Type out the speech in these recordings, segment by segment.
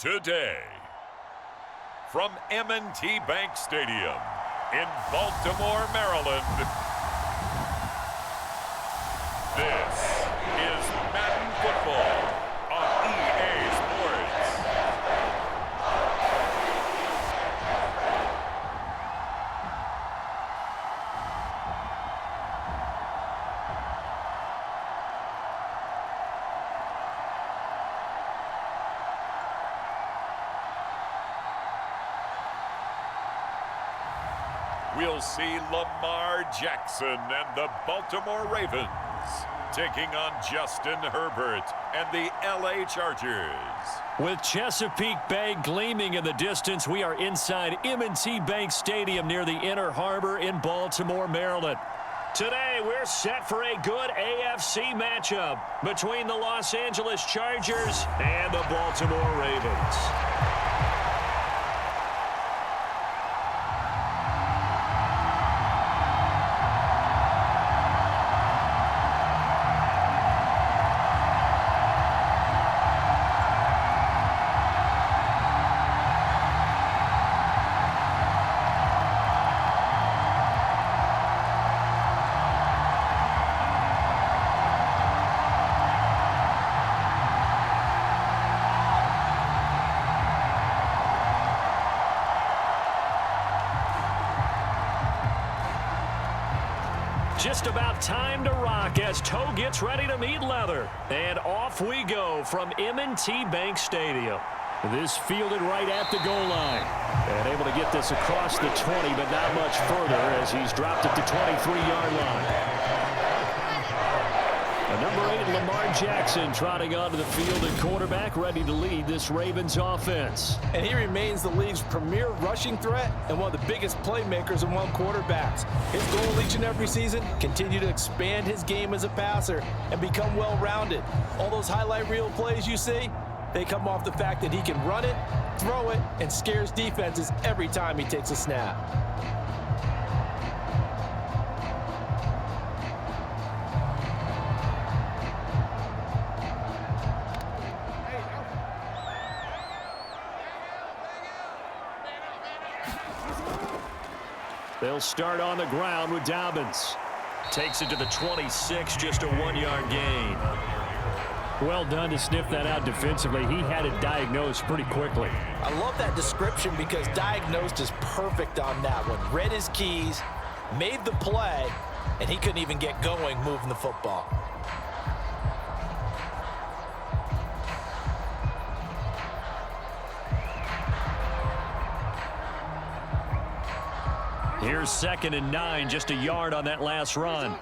today. From M&T Bank Stadium in Baltimore, Maryland, this is Madden Football on EA Sports. We'll see Lamar Jackson and the Baltimore Ravens taking on Justin Herbert and the LA Chargers. With Chesapeake Bay gleaming in the distance, we are inside M&T Bank Stadium near the Inner Harbor in Baltimore, Maryland. Today, we're set for a good AFC matchup between the Los Angeles Chargers and the Baltimore Ravens. Just about time to rock as toe gets ready to meet leather. And off we go from M&T Bank Stadium. This fielded right at the goal line. And able to get this across the 20, but not much further as he's dropped it to 23-yard line. The number 8, Lamar Jackson, trotting onto the field at quarterback, ready to lead this Ravens offense. And he remains the league's premier rushing threat and one of the biggest playmakers among quarterbacks. His goal each and every season, continue to expand his game as a passer and become well-rounded. All those highlight reel plays you see, they come off the fact that he can run it, throw it, and scares defenses every time he takes a snap. They'll start on the ground with Dobbins. Takes it to the 26, just a 1-yard gain. Well done to sniff that out defensively. He had it diagnosed pretty quickly. I love that description because diagnosed is perfect on that one. Read his keys, made the play, and he couldn't even get going moving the football. Here's 2nd and 9, just a yard on that last run.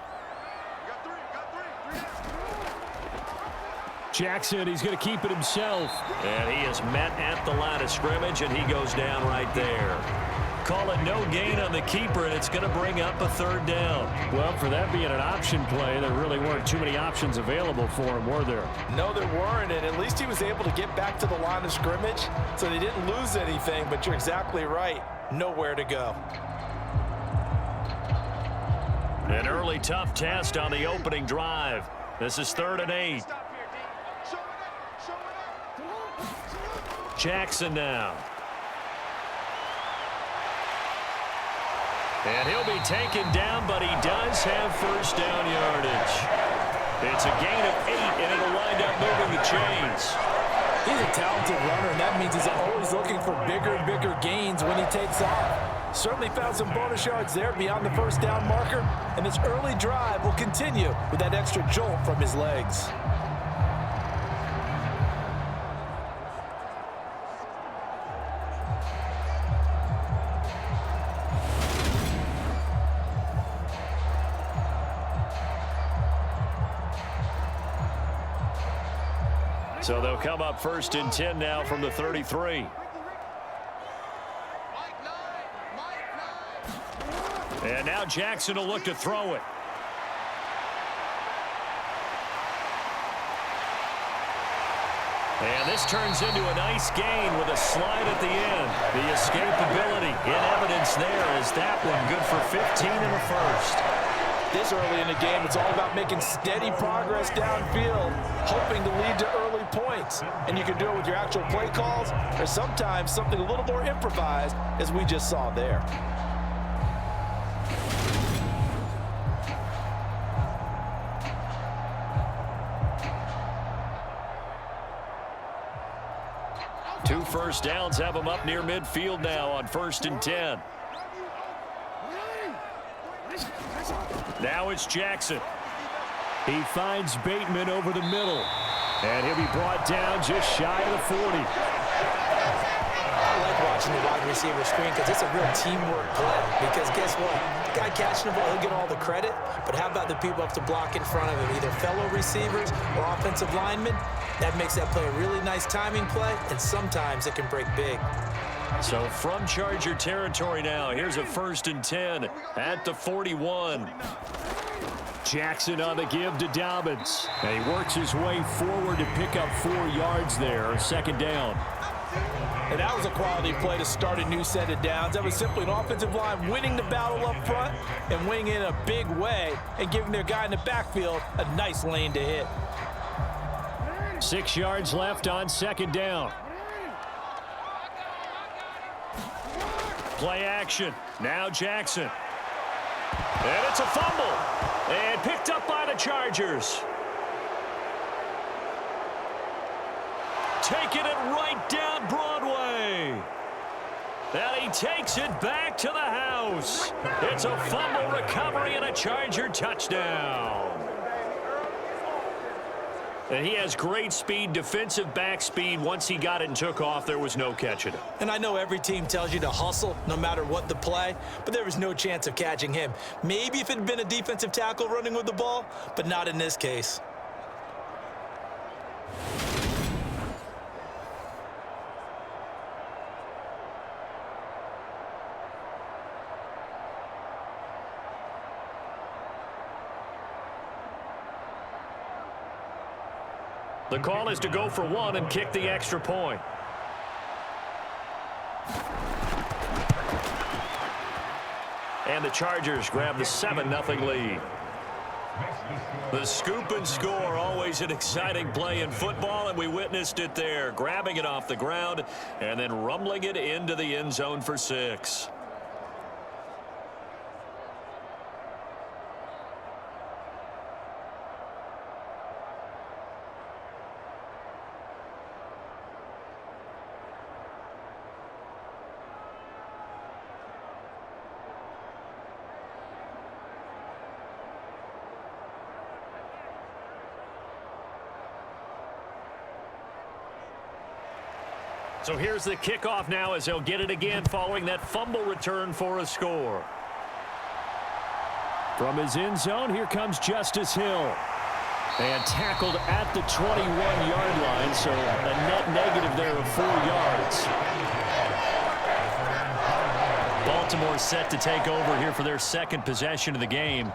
Jackson, he's going to keep it himself. And he is met at the line of scrimmage, and he goes down right there. Call it no gain on the keeper, and it's going to bring up a 3rd down. Well, for that being an option play, there really weren't too many options available for him, were there? No, there weren't, and at least he was able to get back to the line of scrimmage, so they didn't lose anything, but you're exactly right. Nowhere to go. An early tough test on the opening drive. This is 3rd and 8. Jackson now. And he'll be taken down, but he does have 1st down yardage. It's a gain of 8, and it'll wind up moving the chains. He's a talented runner, and that means he's always looking for bigger and bigger gains when he takes off. Certainly found some bonus yards there beyond the 1st down marker, and this early drive will continue with that extra jolt from his legs. So they'll come up 1st and 10 now from the 33. And now Jackson will look to throw it. And this turns into a nice gain with a slide at the end. The escapability in evidence there as that one good for 15 in the 1st. This early in the game, it's all about making steady progress downfield, hoping to lead to early points. And you can do it with your actual play calls or sometimes something a little more improvised, as we just saw there. Two first downs have them up near midfield now on 1st and 10. Now it's Jackson. He finds Bateman over the middle. And he'll be brought down just shy of the 40. I like watching the wide receiver screen because it's a real teamwork play. Because guess what? The guy catching the ball, he'll get all the credit. But how about the people up to block in front of him, either fellow receivers or offensive linemen? That makes that play a really nice timing play, and sometimes it can break big. So from Charger territory now, here's a 1st and 10 at the 41. Jackson on the give to Dobbins. And he works his way forward to pick up 4 yards there, 2nd down. And that was a quality play to start a new set of downs. That was simply an offensive line winning the battle up front and winning in a big way and giving their guy in the backfield a nice lane to hit. 6 yards left on 2nd down. Play action. Now Jackson. And it's a fumble. And picked up by the Chargers. Taking it right down Broadway. And he takes it back to the house. It's a fumble recovery and a Charger touchdown. And he has great speed, defensive back speed. Once he got it and took off, there was no catching it. And I know every team tells you to hustle no matter what the play, but there was no chance of catching him. Maybe if it had been a defensive tackle running with the ball, but not in this case. The call is to go for 1 and kick the extra point. And the Chargers grab the 7-0 lead. The scoop and score, always an exciting play in football, and we witnessed it there, grabbing it off the ground and then rumbling it into the end zone for 6. So here's the kickoff now as they'll get it again following that fumble return for a score. From his end zone, here comes Justice Hill. And tackled at the 21-yard line, so a net negative there of 4 yards. Baltimore set to take over here for their 2nd possession of the game.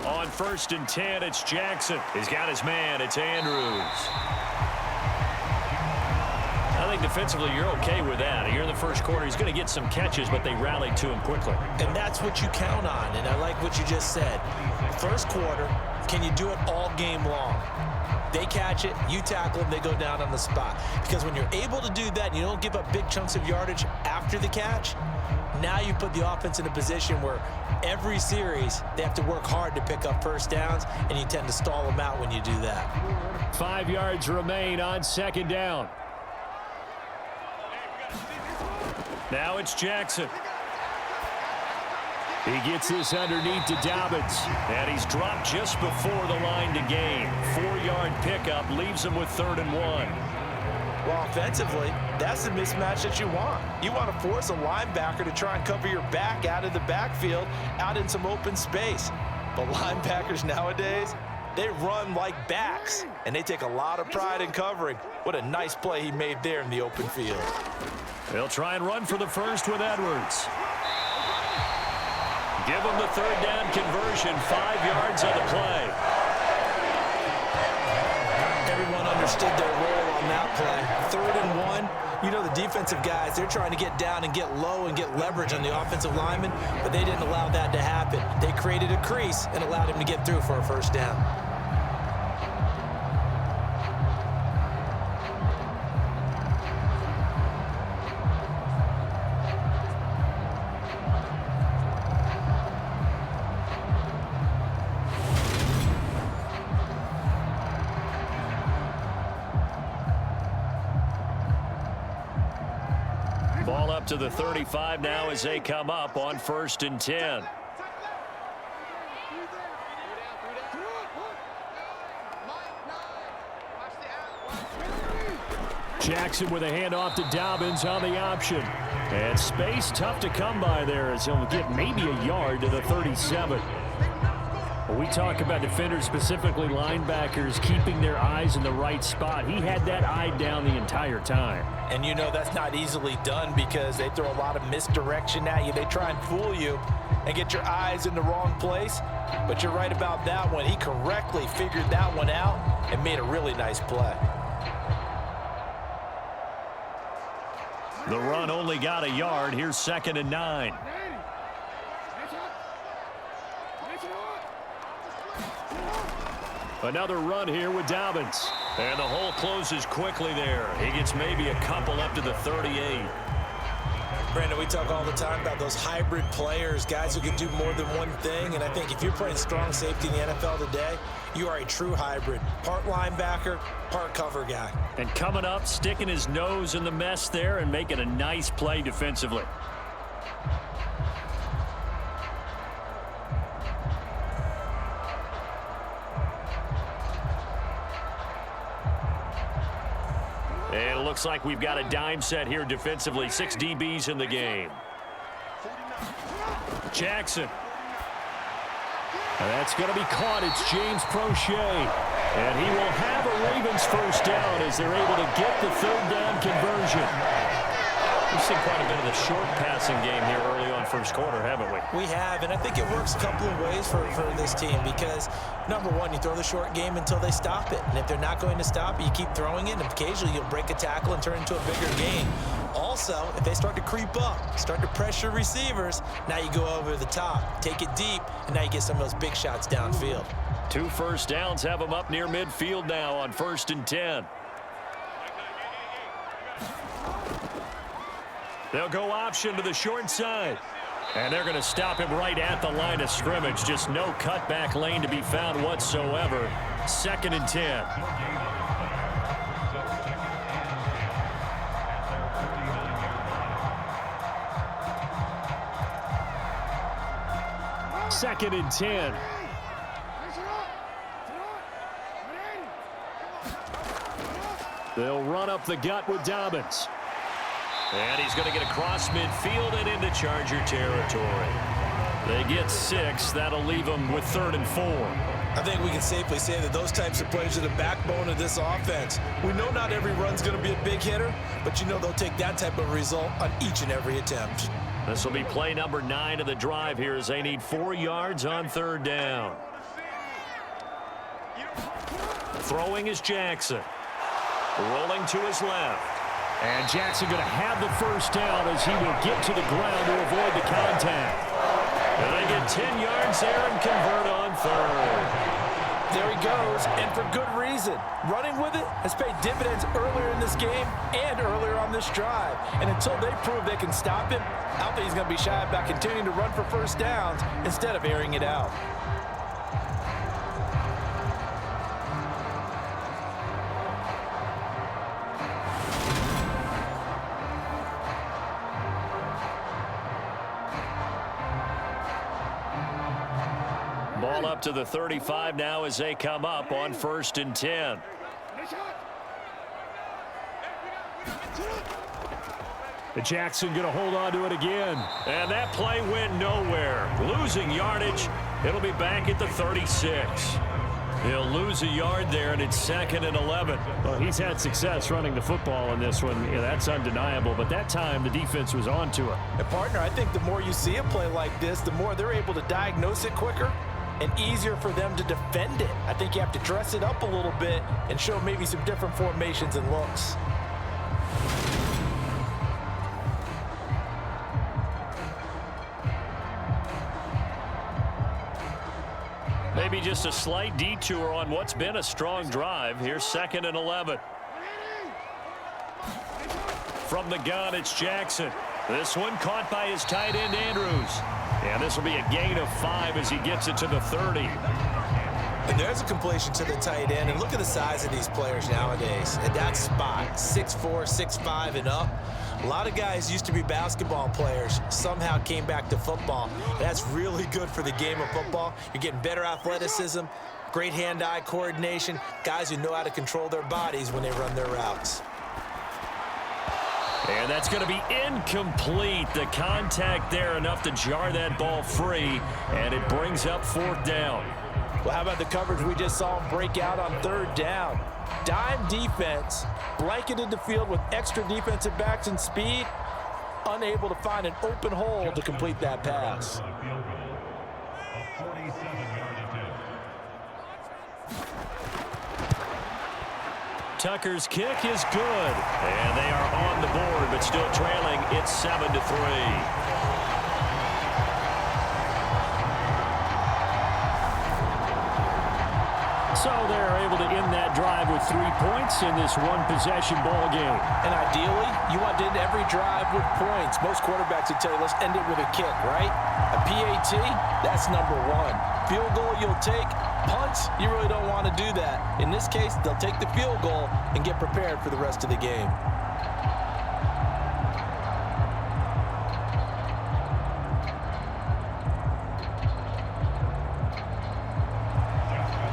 On 1st and 10, it's Jackson. He's got his man. It's Andrews. I think defensively you're okay with that. Here in the first quarter, he's going to get some catches, but they rallied to him quickly. And that's what you count on, and I like what you just said. First quarter, can you do it all game long? They catch it, you tackle them, they go down on the spot. Because when you're able to do that and you don't give up big chunks of yardage after the catch, now you put the offense in a position where every series they have to work hard to pick up first downs, and you tend to stall them out when you do that. 5 yards remain on 2nd down. Now it's Jackson. He gets this underneath to Dobbins, and he's dropped just before the line to gain. 4-yard pickup leaves him with 3rd and 1. Well, offensively, that's the mismatch that you want. You want to force a linebacker to try and cover your back out of the backfield, out in some open space. But linebackers nowadays, They run like backs, and they take a lot of pride in covering. What a nice play he made there in the open field. They'll try and run for the first with Edwards. Give him the third down conversion, 5 yards on the play. Everyone understood their role on that play. 3rd and 1. You know, the defensive guys, they're trying to get down and get low and get leverage on the offensive lineman, but they didn't allow that to happen. They created a crease and allowed him to get through for a first down. Ball up to the 35 now as they come up on 1st and 10. Jackson with a handoff to Dobbins on the option. And space tough to come by there as he'll get maybe a yard to the 37. When we talk about defenders, specifically linebackers, keeping their eyes in the right spot, he had that eye down the entire time. And you know that's not easily done because they throw a lot of misdirection at you. They try and fool you and get your eyes in the wrong place. But you're right about that one. He correctly figured that one out and made a really nice play. The run only got a yard. Here's 2nd and 9. Another run here with Dobbins. And the hole closes quickly there. He gets maybe a couple up to the 38. Brandon, we talk all the time about those hybrid players, guys who can do more than one thing. And I think if you're playing strong safety in the NFL today, you are a true hybrid. Part linebacker, part cover guy. And coming up, sticking his nose in the mess there and making a nice play defensively. And it looks like we've got a dime set here defensively. 6 DBs in the game. Jackson. And that's going to be caught. It's James Prochet. And he will have a Ravens first down as they're able to get the 3rd down conversion. We've seen quite a bit of the short passing game here early on 1st quarter, haven't we? We have, and I think it works a couple of ways for this team because, number one, you throw the short game until they stop it. And if they're not going to stop it, you keep throwing it, and occasionally you'll break a tackle and turn into a bigger game. Also, if they start to creep up, start to pressure receivers, now you go over the top, take it deep, and now you get some of those big shots downfield. 2 first downs have them up near midfield now on 1st and 10. They'll go option to the short side. And they're going to stop him right at the line of scrimmage. Just no cutback lane to be found whatsoever. 2nd and 10. Second and 10. They'll run up the gut with Dobbins. And he's going to get across midfield and into Charger territory. They get 6. That'll leave them with 3rd and 4. I think we can safely say that those types of plays are the backbone of this offense. We know not every run's going to be a big hitter, but you know they'll take that type of result on each and every attempt. This will be play number 9 of the drive here as they need 4 yards on 3rd down. Throwing is Jackson. Rolling to his left. And Jackson going to have the first down as he will get to the ground to avoid the contact. And they get 10 yards there and convert on 3rd. There he goes, and for good reason. Running with it has paid dividends earlier in this game and earlier on this drive. And until they prove they can stop him, I don't think he's going to be shy about continuing to run for first downs instead of airing it out. Ball up to the 35 now as they come up on 1st and 10. Jackson going to hold on to it again. And that play went nowhere. Losing yardage. It'll be back at the 36. He'll lose a yard there, and it's 2nd and 11. Well, he's had success running the football in this one. Yeah, that's undeniable. But that time, the defense was on to him. And, partner, I think the more you see a play like this, the more they're able to diagnose it quicker and easier for them to defend it. I think you have to dress it up a little bit and show maybe some different formations and looks. Maybe just a slight detour on what's been a strong drive. Here's 2nd and 11. From the gun, it's Jackson. This one caught by his tight end, Andrews. And this will be a gain of 5 as he gets it to the 30. And there's a completion to the tight end. And look at the size of these players nowadays. At that spot, 6'4", 6'5", and up. A lot of guys used to be basketball players, somehow came back to football. That's really good for the game of football. You're getting better athleticism, great hand-eye coordination, guys who know how to control their bodies when they run their routes. And that's going to be incomplete. The contact there enough to jar that ball free, and it brings up 4th down. Well, how about the coverage we just saw him break out on 3rd down? Dime defense, blanketed the field with extra defensive backs and speed, unable to find an open hole to complete that pass. Tucker's kick is good, and they are on the board, but still trailing. It's 7-3. So they're able to end that drive with 3 points in this one-possession ball game. And ideally, you want to end every drive with points. Most quarterbacks would tell you, let's end it with a kick, right? A PAT, that's number 1. Field goal you'll take. Punts, you really don't want to do that. In this case, they'll take the field goal and get prepared for the rest of the game.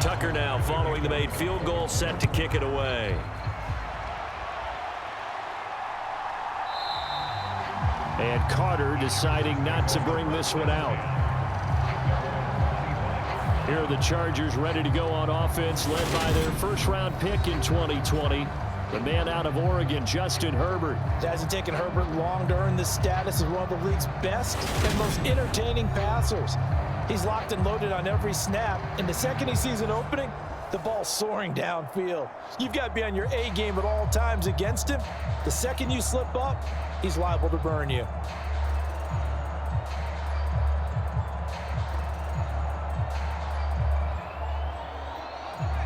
Tucker now following the made field goal, set to kick it away. And Carter deciding not to bring this one out. Here are the Chargers ready to go on offense, led by their first-round pick in 2020. The man out of Oregon, Justin Herbert. It hasn't taken Herbert long to earn this status as one of the league's best and most entertaining passers. He's locked and loaded on every snap, and the second he sees an opening, the ball's soaring downfield. You've got to be on your A game at all times against him. The second you slip up, he's liable to burn you.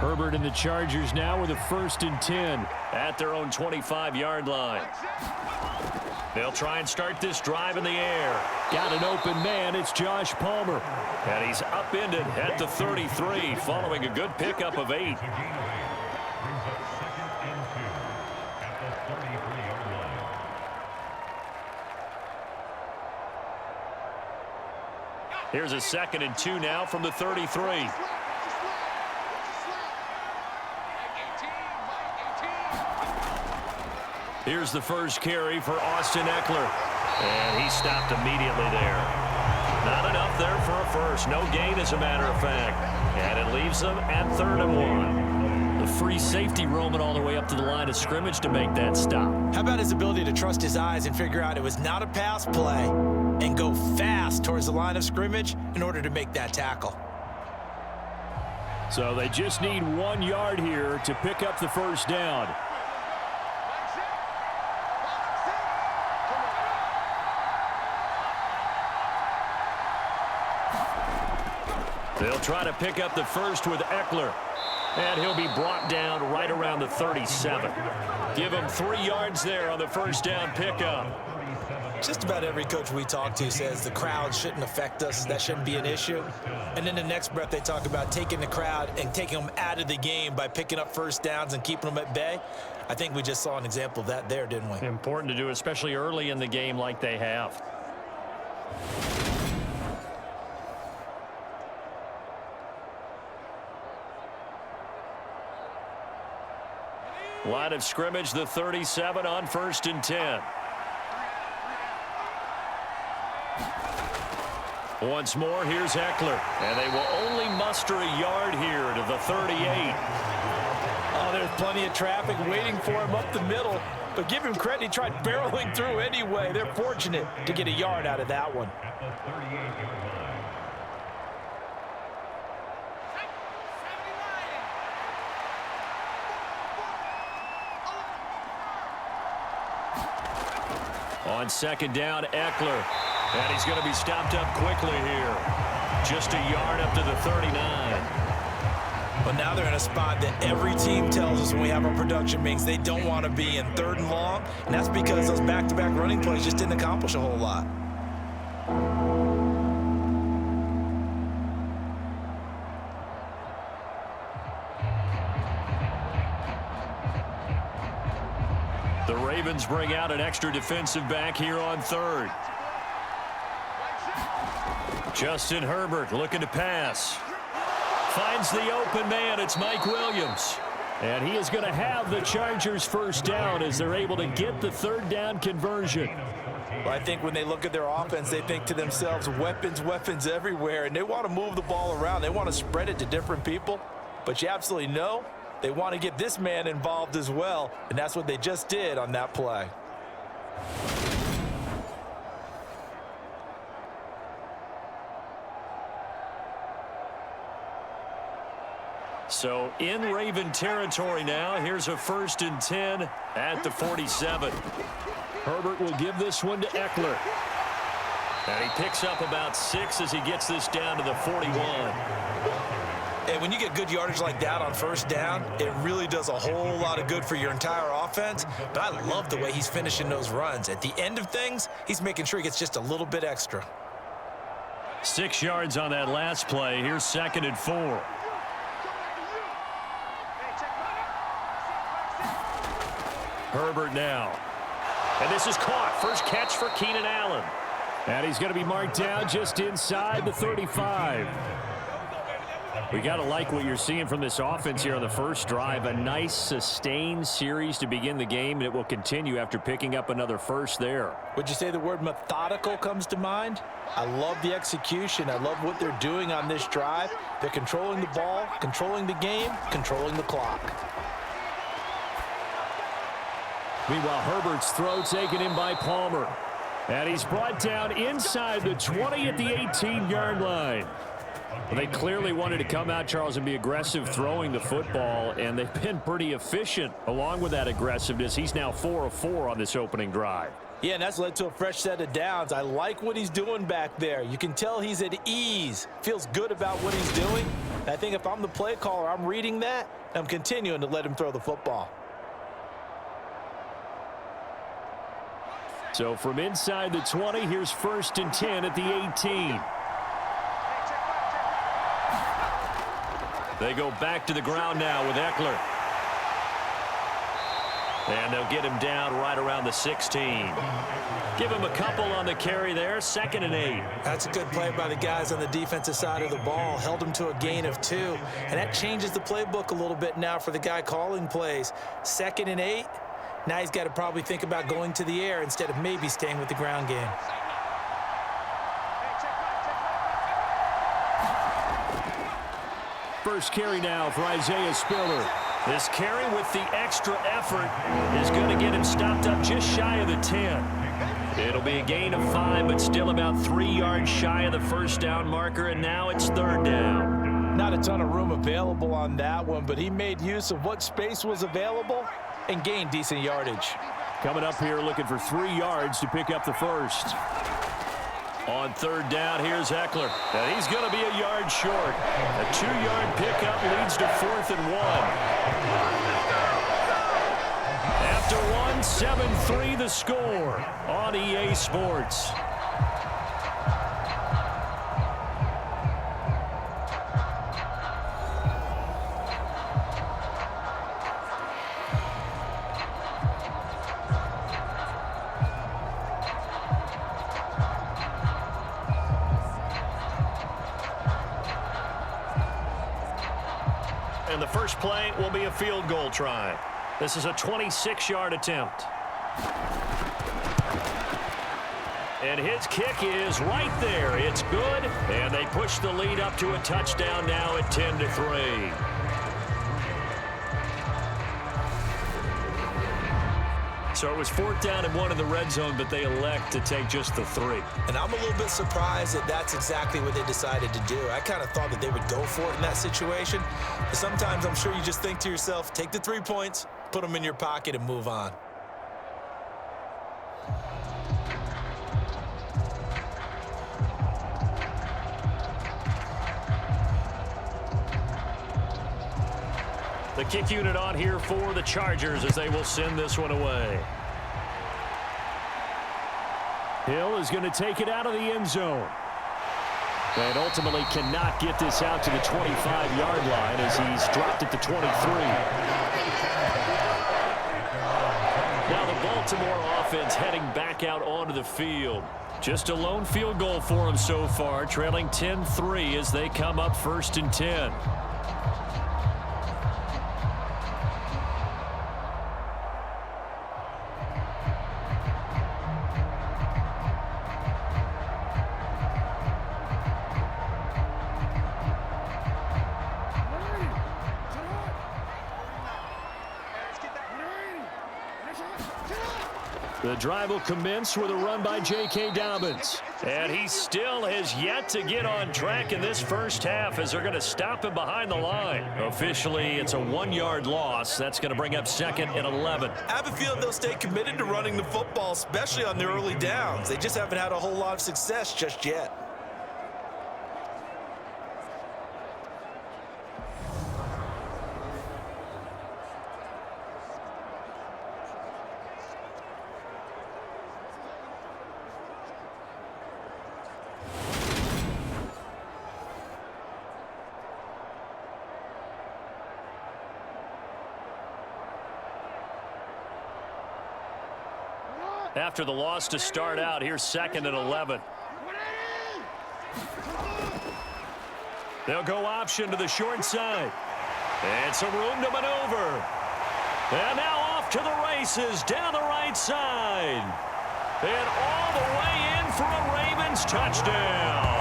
Herbert and the Chargers now with a 1st and 10 at their own 25-yard line. They'll try and start this drive in the air. Got an open man. It's Josh Palmer. And he's upended at the 33 following a good pickup of 8. Here's a 2nd and 2 now from the 33. Here's the first carry for Austin Eckler. And he stopped immediately there. Not enough there for a first. No gain, as a matter of fact. And it leaves them at 3rd and 1. The free safety roaming all the way up to the line of scrimmage to make that stop. How about his ability to trust his eyes and figure out it was not a pass play and go fast towards the line of scrimmage in order to make that tackle? So they just need 1 yard here to pick up the first down. They'll try to pick up the first with Eckler. And he'll be brought down right around the 37. Give him 3 yards there on the first down pickup. Just about every coach we talk to says the crowd shouldn't affect us. That shouldn't be an issue. And then the next breath they talk about taking the crowd and taking them out of the game by picking up first downs and keeping them at bay. I think we just saw an example of that there, didn't we? Important to do, especially early in the game like they have. Line of scrimmage, the 37 on 1st and 10. Once more, here's Eckler. And they will only muster a yard here to the 38. Oh, there's plenty of traffic waiting for him up the middle. But give him credit, he tried barreling through anyway. They're fortunate to get a yard out of that one. On second down, Eckler. And he's going to be stopped up quickly here. Just a yard up to the 39. But now they're in a spot that every team tells us when we have our production meetings they don't want to be in, 3rd and long. And that's because those back-to-back running plays just didn't accomplish a whole lot. The Ravens bring out an extra defensive back here on 3rd. Justin Herbert looking to pass. Finds the open man. It's Mike Williams. And he is going to have the Chargers first down as they're able to get the 3rd down conversion. Well, I think when they look at their offense, they think to themselves, weapons, weapons everywhere. And they want to move the ball around. They want to spread it to different people. But you absolutely know they want to get this man involved as well. And that's what they just did on that play. So in Raven territory now. Here's a 1st and 10 at the 47. Herbert will give this one to Eckler. And he picks up about 6 as he gets this down to the 41. And when you get good yardage like that on 1st down, it really does a whole lot of good for your entire offense. But I love the way he's finishing those runs. At the end of things, he's making sure he gets just a little bit extra. 6 yards on that last play. Here's 2nd and 4. Herbert now. And this is caught. First catch for Keenan Allen. And he's going to be marked down just inside the 35. We got to like what you're seeing from this offense here on the first drive. A nice sustained series to begin the game, and it will continue after picking up another first there. Would you say the word methodical comes to mind? I love the execution. I love what they're doing on this drive. They're controlling the ball, controlling the game, controlling the clock. Meanwhile, Herbert's throw taken in by Palmer. And he's brought down inside the 20 at the 18-yard line. Well, they clearly wanted to come out, Charles, and be aggressive throwing the football, and they've been pretty efficient along with that aggressiveness. He's now 4 of 4 on this opening drive. Yeah, and that's led to a fresh set of downs. I like what he's doing back there. You can tell he's at ease, feels good about what he's doing. And I think if I'm the play caller, I'm reading that, and I'm continuing to let him throw the football. So from inside the 20, here's 1st and 10 at the 18. They go back to the ground now with Eckler. And they'll get him down right around the 16. Give him a couple on the carry there. 2nd and 8. That's a good play by the guys on the defensive side of the ball. Held him to a gain of 2. And that changes the playbook a little bit now for the guy calling plays. 2nd and 8. Now he's got to probably think about going to the air instead of maybe staying with the ground game. First carry now for Isaiah Spiller. This carry with the extra effort is going to get him stopped up just shy of the 10. It'll be a gain of 5, but still about 3 yards shy of the first down marker, and now it's 3rd down. Not a ton of room available on that one, but he made use of what space was available and gained decent yardage. Coming up here looking for 3 yards to pick up the first. On 3rd down, here's Eckler. And he's going to be a yard short. A 2-yard pickup leads to 4th and 1. After 1, 7-3 the score on EA Sports. And the first play will be a field goal try. This is a 26-yard attempt. And his kick is right there. It's good, and they push the lead up to a touchdown now at 10-3. So it was 4th down and 1 in the red zone, but they elect to take just the 3. And I'm a little bit surprised that that's exactly what they decided to do. I kind of thought that they would go for it in that situation. But sometimes I'm sure you just think to yourself, take the 3 points, put them in your pocket, and move on. The kick unit on here for the Chargers as they will send this one away. Hill is going to take it out of the end zone. And ultimately cannot get this out to the 25-yard line as he's dropped at the 23. Now the Baltimore offense heading back out onto the field. Just a lone field goal for them so far, trailing 10-3 as they come up 1st and 10. The drive will commence with a run by J.K. Dobbins. And he still has yet to get on track in this first half as they're going to stop him behind the line. Officially, it's a 1-yard loss. That's going to bring up 2nd and 11. I have a feeling they'll stay committed to running the football, especially on the early downs. They just haven't had a whole lot of success just yet. After the loss to start out, here's 2nd and 11. They'll go option to the short side. And some room to maneuver. And now off to the races down the right side. And all the way in for a Ravens touchdown.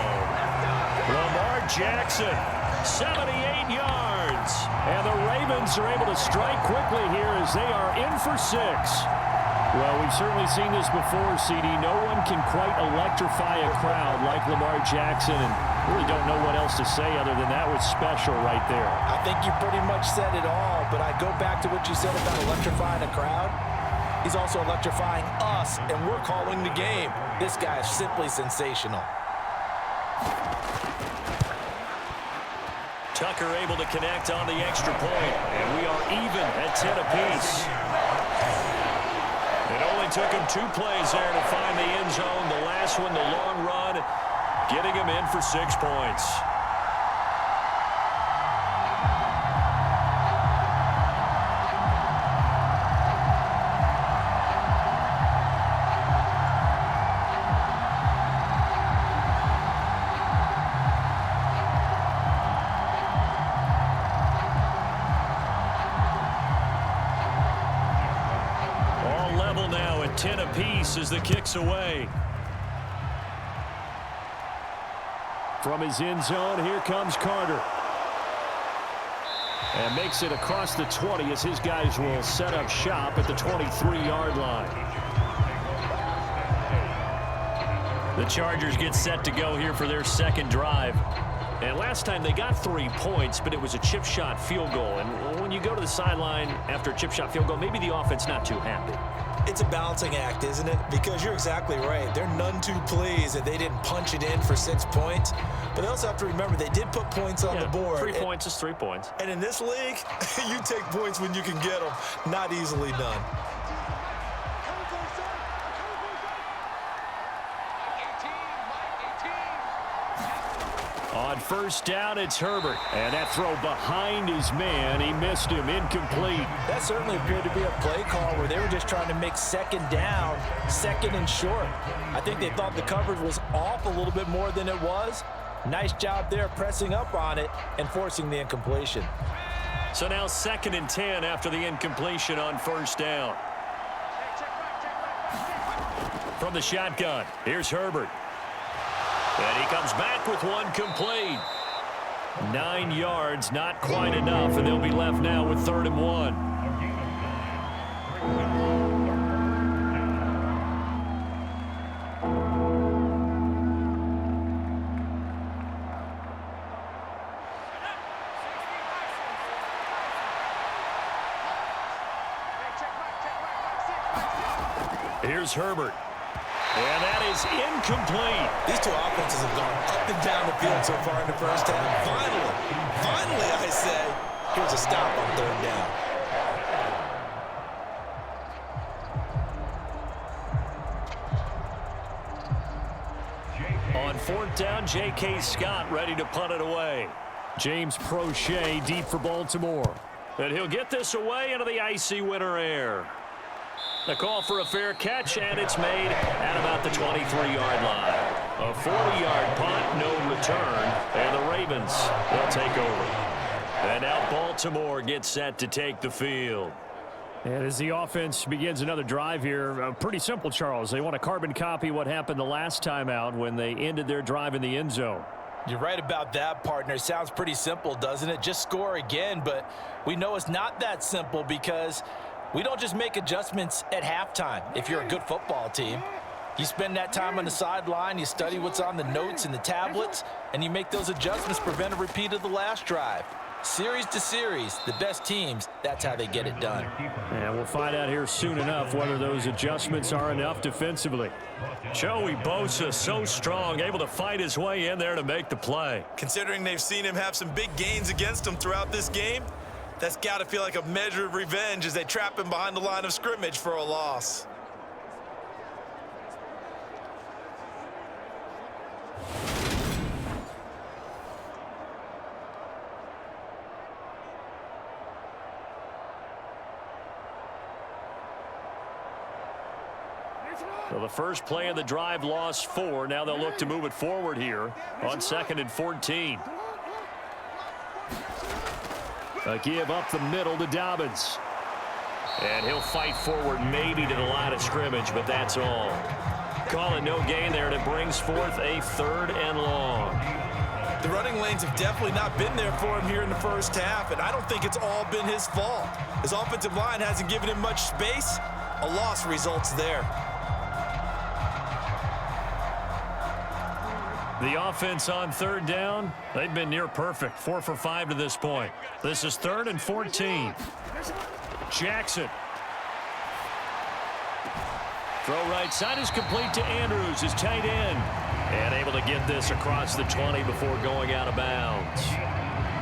Lamar Jackson, 78 yards. And the Ravens are able to strike quickly here as they are in for 6. Well, we've certainly seen this before, CD. No one can quite electrify a crowd like Lamar Jackson, and really don't know what else to say other than that was special right there. I think you pretty much said it all, but I go back to what you said about electrifying a crowd. He's also electrifying us, and we're calling the game. This guy is simply sensational. Tucker able to connect on the extra point, and we are even at 10 apiece. It only took him 2 plays there to find the end zone. The last one, the long run, getting him in for 6 points. Now at 10 apiece as the kick's away. From his end zone, here comes Carter. And makes it across the 20 as his guys will set up shop at the 23-yard line. The Chargers get set to go here for their 2nd drive. And last time they got 3 points, but it was a chip shot field goal. And when you go to the sideline after a chip shot field goal, maybe the offense not too happy. It's a balancing act, isn't it? Because you're exactly right. They're none too pleased that they didn't punch it in for 6 points. But they also have to remember they did put points on the board. 3 points is 3 points. And in this league, you take points when you can get them. Not easily done. On 1st down, it's Herbert. And that throw behind his man, he missed him, incomplete. That certainly appeared to be a play call where they were just trying to make 2nd down, 2nd and short. I think they thought the coverage was off a little bit more than it was. Nice job there pressing up on it and forcing the incompletion. So now 2nd and 10 after the incompletion on 1st down. from the shotgun. Here's Herbert. And he comes back with one complete. 9 yards, not quite enough, and they'll be left now with 3rd and 1. Here's Herbert. And that is incomplete. These two offenses have gone up and down the field so far in the first half. Finally, I say, here's a stop on 3rd down. On 4th down, J.K. Scott ready to punt it away. James Prochet deep for Baltimore. And he'll get this away into the icy winter air. The call for a fair catch, and it's made at about the 23-yard line. A 40-yard punt, no return, and the Ravens will take over. And now Baltimore gets set to take the field. And as the offense begins another drive here, pretty simple, Charles. They want to carbon copy what happened the last time out when they ended their drive in the end zone. You're right about that, partner. Sounds pretty simple, doesn't it? Just score again, but we know it's not that simple because we don't just make adjustments at halftime. If you're a good football team, you spend that time on the sideline, you study what's on the notes and the tablets, and you make those adjustments to prevent a repeat of the last drive. Series to series, the best teams, that's how they get it done. And we'll find out here soon enough whether those adjustments are enough defensively. Joey Bosa, so strong, able to fight his way in there to make the play. Considering they've seen him have some big gains against them throughout this game, that's got to feel like a measure of revenge as they trap him behind the line of scrimmage for a loss. So the first play of the drive lost 4. Now they'll look to move it forward here on 2nd and 14. A give up the middle to Dobbins. And he'll fight forward maybe to the line of scrimmage, but that's all. Calling no gain there, and it brings forth a 3rd and long. The running lanes have definitely not been there for him here in the first half, and I don't think it's all been his fault. His offensive line hasn't given him much space. A loss results there. The offense on 3rd down, they've been near perfect. 4 for 5 to this point. This is 3rd and 14. Jackson. Throw right side is complete to Andrews, his tight end. And able to get this across the 20 before going out of bounds.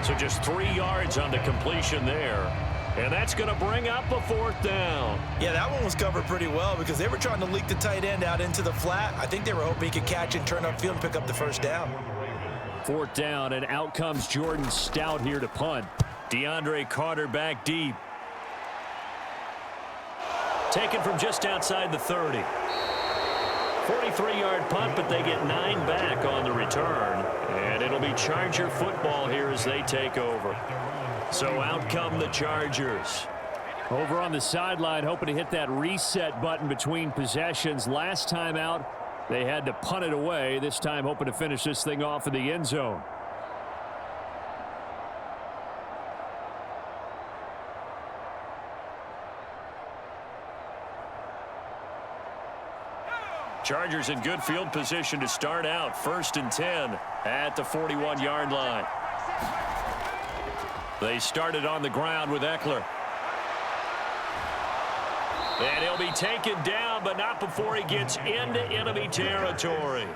So just 3 yards on the completion there. And that's going to bring up a 4th down. Yeah, that one was covered pretty well because they were trying to leak the tight end out into the flat. I think they were hoping he could catch and turn upfield and pick up the 1st down. 4th down, and out comes Jordan Stout here to punt. DeAndre Carter back deep. Taken from just outside the 30. 43-yard punt, but they get 9 back on the return. And it'll be Charger football here as they take over. So out come the Chargers. Over on the sideline, hoping to hit that reset button between possessions. Last time out, they had to punt it away. This time hoping to finish this thing off in the end zone. Chargers in good field position to start out. 1st and 10 at the 41-yard line. They started on the ground with Eckler. And he'll be taken down, but not before he gets into enemy territory.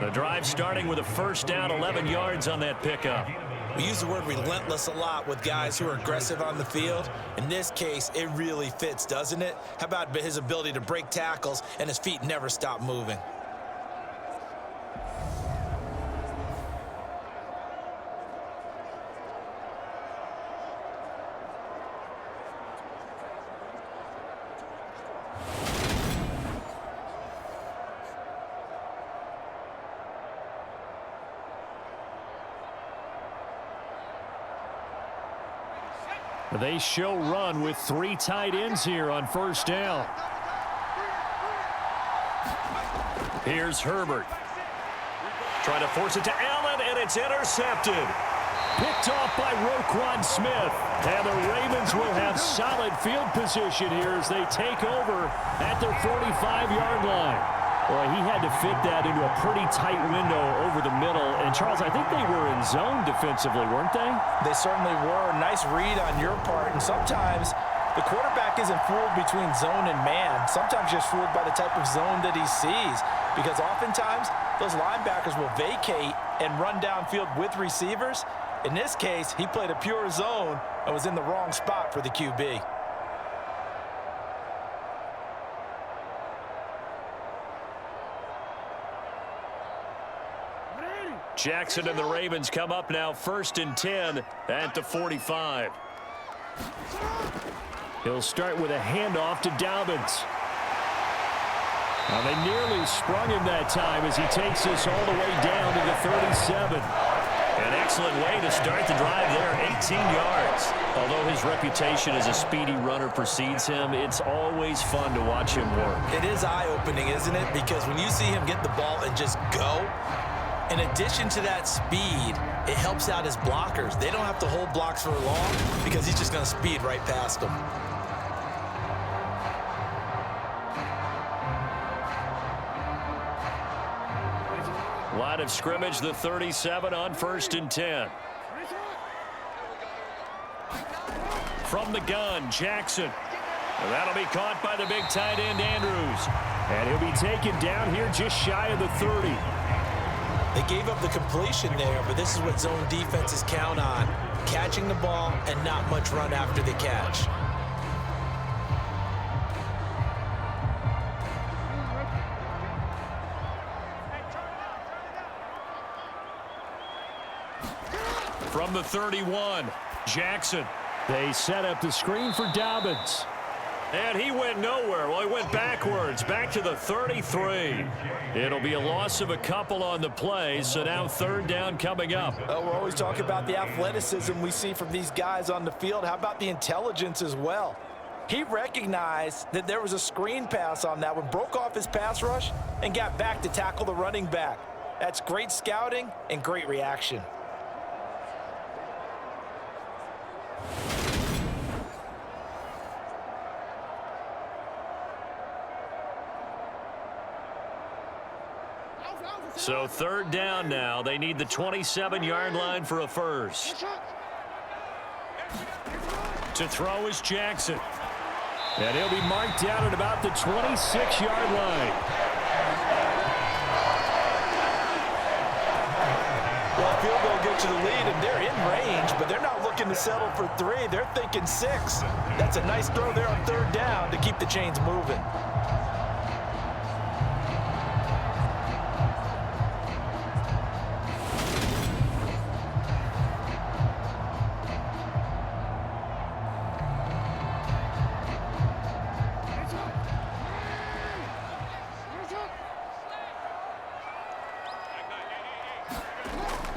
The drive starting with a 1st down, 11 yards on that pickup. We use the word relentless a lot with guys who are aggressive on the field. In this case, it really fits, doesn't it? How about his ability to break tackles and his feet never stop moving? They show run with 3 tight ends here on 1st down. Here's Herbert. Trying to force it to Allen, and it's intercepted. Picked off by Roquan Smith. And the Ravens will have solid field position here as they take over at their 45-yard line. Boy, he had to fit that into a pretty tight window over the middle. And, Charles, I think they were in zone defensively, weren't they? They certainly were. Nice read on your part. And sometimes the quarterback isn't fooled between zone and man. Sometimes just fooled by the type of zone that he sees. Because oftentimes those linebackers will vacate and run downfield with receivers. In this case, he played a pure zone and was in the wrong spot for the QB. Jackson and the Ravens come up now 1st and 10 at the 45. He'll start with a handoff to Dobbins. Now they nearly sprung him that time as he takes this all the way down to the 37. An excellent way to start the drive there, 18 yards. Although his reputation as a speedy runner precedes him, it's always fun to watch him work. It is eye-opening, isn't it? Because when you see him get the ball and just go, in addition to that speed, it helps out his blockers. They don't have to hold blocks for long because he's just going to speed right past them. Line of scrimmage, the 37 on 1st and 10. From the gun, Jackson. And that'll be caught by the big tight end, Andrews. And he'll be taken down here just shy of the 30. They gave up the completion there, but this is what zone defenses count on. Catching the ball and not much run after the catch. From the 31, Jackson. They set up the screen for Dobbins. And he went nowhere. Well, he went backwards, back to the 33. It'll be a loss of a couple on the play, so now 3rd down coming up. We're always talking about the athleticism we see from these guys on the field. How about the intelligence as well? He recognized that there was a screen pass on that one, broke off his pass rush, and got back to tackle the running back. That's great scouting and great reaction. So 3rd down now. They need the 27-yard line for a first. To throw is Jackson. And he'll be marked down at about the 26-yard line. Well, field goal gets you the lead, and they're in range, but they're not looking to settle for 3. They're thinking 6. That's a nice throw there on 3rd down to keep the chains moving.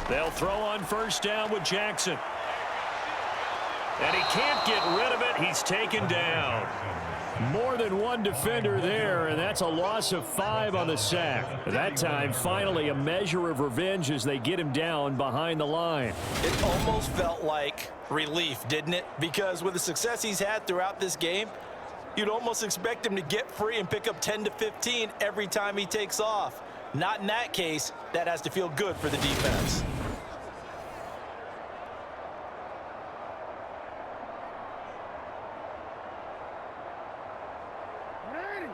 They'll throw on 1st down with Jackson. And he can't get rid of it. He's taken down. More than one defender there, and that's a loss of 5 on the sack. That time, finally, a measure of revenge as they get him down behind the line. It almost felt like relief, didn't it? Because with the success he's had throughout this game, you'd almost expect him to get free and pick up 10 to 15 every time he takes off. Not in that case. That has to feel good for the defense.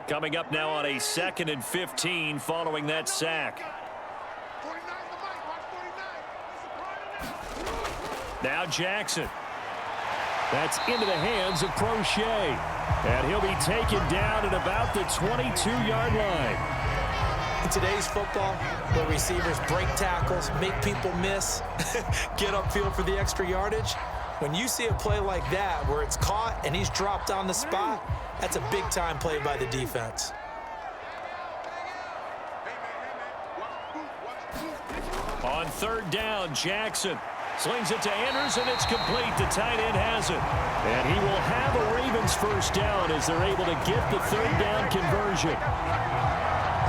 Coming up now on a 2nd and 15 following that sack. Now Jackson. That's into the hands of Prochet. And he'll be taken down at about the 22-yard line. In today's football, where receivers break tackles, make people miss, get upfield for the extra yardage, when you see a play like that where it's caught and he's dropped on the spot, that's a big-time play by the defense. On 3rd down, Jackson slings it to Andrews, and it's complete. The tight end has it. And he will have a Ravens 1st down as they're able to get the 3rd down conversion.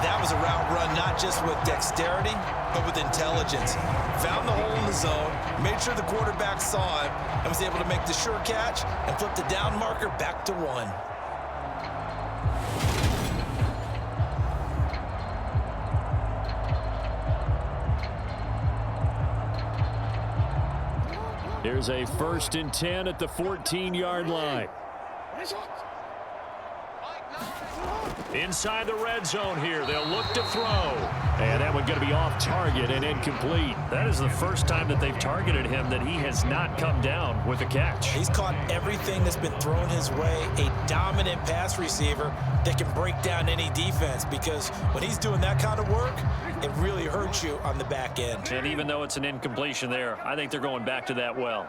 That was a route run not just with dexterity, but with intelligence. Found the hole in the zone, made sure the quarterback saw him, and was able to make the sure catch and flip the down marker back to 1. Here's a 1st and 10 at the 14-yard line. Inside the red zone here. They'll look to throw. And that one going to be off target and incomplete. That is the first time that they've targeted him that he has not come down with a catch. He's caught everything that's been thrown his way. A dominant pass receiver that can break down any defense, because when he's doing that kind of work, it really hurts you on the back end. And even though it's an incompletion there, I think they're going back to that well.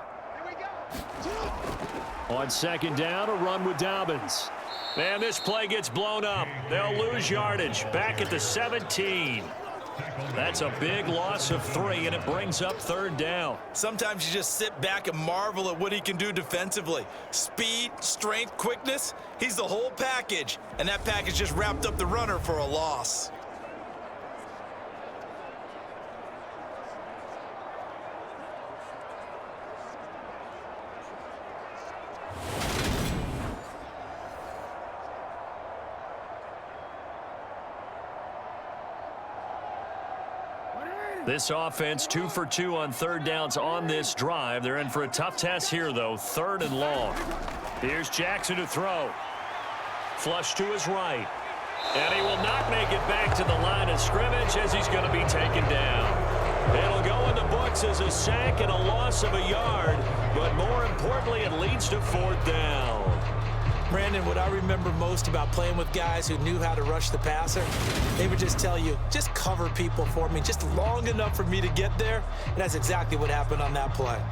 On 2nd down, a run with Dobbins. And this play gets blown up. They'll lose yardage. Back at the 17. That's a big loss of 3, and it brings up 3rd down. Sometimes you just sit back and marvel at what he can do defensively. Speed, strength, quickness, he's the whole package. And that package just wrapped up the runner for a loss. This offense 2 for 2 on 3rd downs on this drive. They're in for a tough test here, though. 3rd and long. Here's Jackson to throw. Flush to his right. And he will not make it back to the line of scrimmage as he's going to be taken down. It'll go in the books as a sack and a loss of a yard. But more importantly, it leads to 4th down. Brandon, what I remember most about playing with guys who knew how to rush the passer, they would just tell you, just cover people for me, just long enough for me to get there. And that's exactly what happened on that play.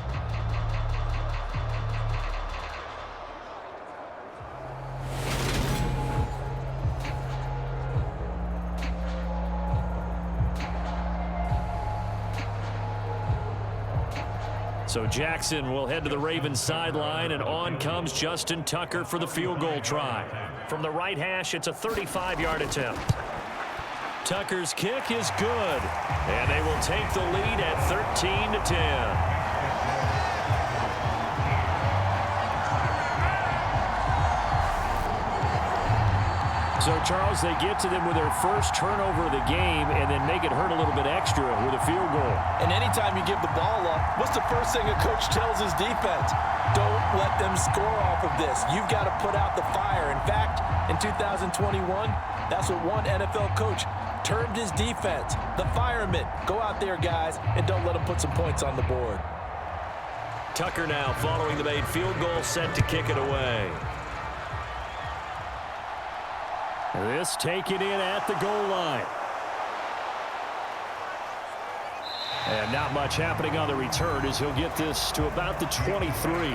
So Jackson will head to the Ravens sideline, and on comes Justin Tucker for the field goal try. From the right hash, it's a 35-yard attempt. Tucker's kick is good, and they will take the lead at 13-10. So, Charles, they get to them with their first turnover of the game and then make it hurt a little bit extra with a field goal. And anytime you give the ball up, what's the first thing a coach tells his defense? Don't let them score off of this. You've got to put out the fire. In fact, in 2021, that's what one NFL coach termed his defense, the firemen. Go out there, guys, and don't let them put some points on the board. Tucker now following the made field goal, set to kick it away. This taken in at the goal line. And not much happening on the return as he'll get this to about the 23.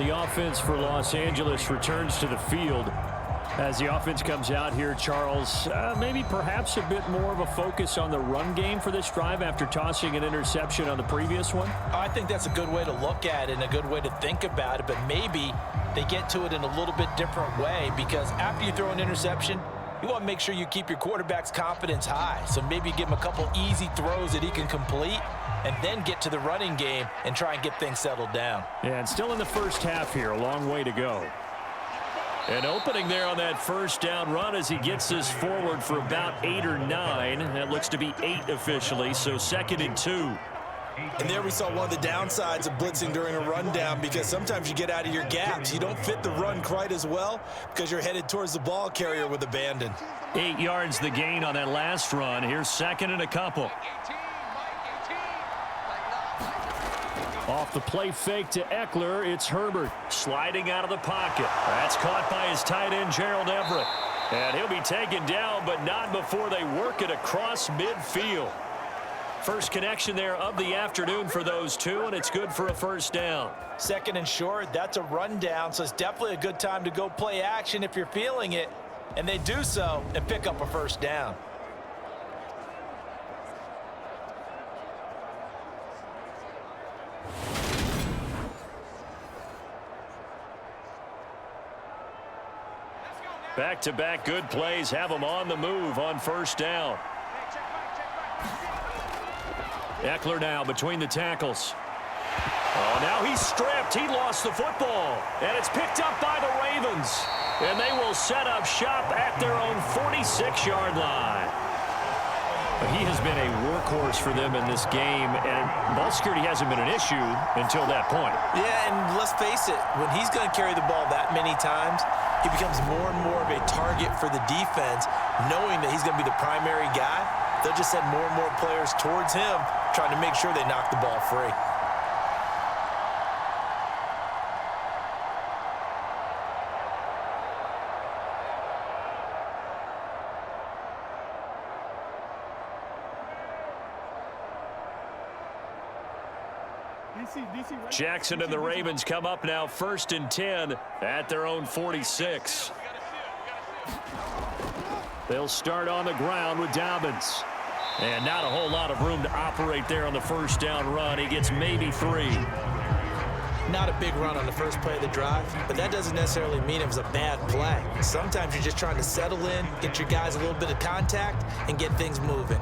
The offense for Los Angeles returns to the field. As the offense comes out here, Charles, maybe perhaps a bit more of a focus on the run game for this drive after tossing an interception on the previous one? I think that's a good way to look at it and a good way to think about it, but maybe they get to it in a little bit different way, because after you throw an interception, you want to make sure you keep your quarterback's confidence high. So maybe give him a couple easy throws that he can complete and then get to the running game and try and get things settled down. Yeah, and still in the first half here, a long way to go. An opening there on that first down run as he gets this forward for about 8 or 9. That looks to be 8 officially, so 2nd and 2. And there we saw one of the downsides of blitzing during a rundown, because sometimes you get out of your gaps. You don't fit the run quite as well because you're headed towards the ball carrier with abandon. 8 yards the gain on that last run. Here's 2nd and a couple. Off the play fake to Eckler, it's Herbert sliding out of the pocket. That's caught by his tight end, Gerald Everett. And he'll be taken down, but not before they work it across midfield. First connection there of the afternoon for those two, and it's good for a first down. 2nd and short, that's a rundown, so it's definitely a good time to go play action if you're feeling it. And they do so and pick up a first down. Back-to-back good plays have them on the move on first down. Eckler now between the tackles. Oh, now he's stripped. He lost the football. And it's picked up by the Ravens. And they will set up shop at their own 46-yard line. He has been a workhorse for them in this game, and ball security hasn't been an issue until that point. Yeah, and let's face it, when he's going to carry the ball that many times, he becomes more and more of a target for the defense, knowing that he's going to be the primary guy. They'll just send more and more players towards him, trying to make sure they knock the ball free. Jackson and the Ravens come up now 1st and 10 at their own 46. They'll start on the ground with Dobbins. And not a whole lot of room to operate there on the first down run. He gets maybe 3. Not a big run on the first play of the drive, but that doesn't necessarily mean it was a bad play. Sometimes you're just trying to settle in, get your guys a little bit of contact, and get things moving.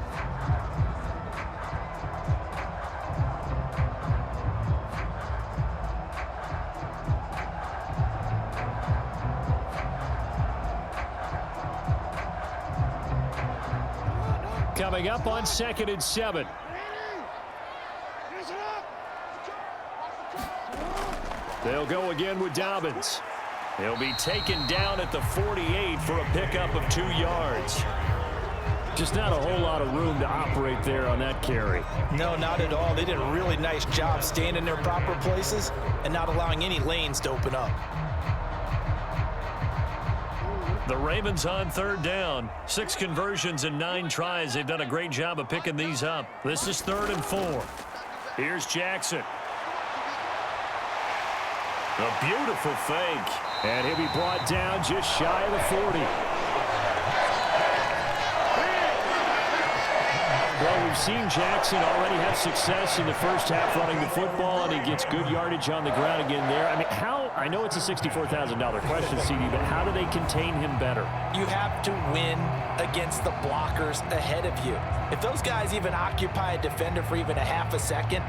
Coming up on 2nd and 7. They'll go again with Dobbins. He'll be taken down at the 48 for a pickup of 2 yards. Just not a whole lot of room to operate there on that carry. No, not at all. They did a really nice job staying in their proper places and not allowing any lanes to open up. The Ravens on 3rd down. 6 conversions and 9 tries. They've done a great job of picking these up. This is 3rd and 4. Here's Jackson. A beautiful fake. And he'll be brought down just shy of the 40. Well, we've seen Jackson already have success in the first half running the football, and he gets good yardage on the ground again there. I mean, I know it's a $64,000 question, CD, but how do they contain him better? You have to win against the blockers ahead of you. If those guys even occupy a defender for even a half a second,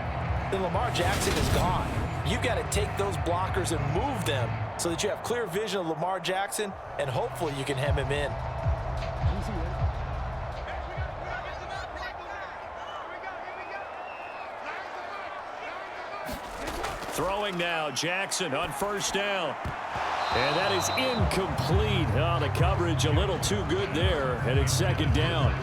then Lamar Jackson is gone. You've got to take those blockers and move them so that you have clear vision of Lamar Jackson, and hopefully you can hem him in. Throwing now, Jackson on first down. And that is incomplete. Oh, the coverage a little too good there, and it's 2nd down.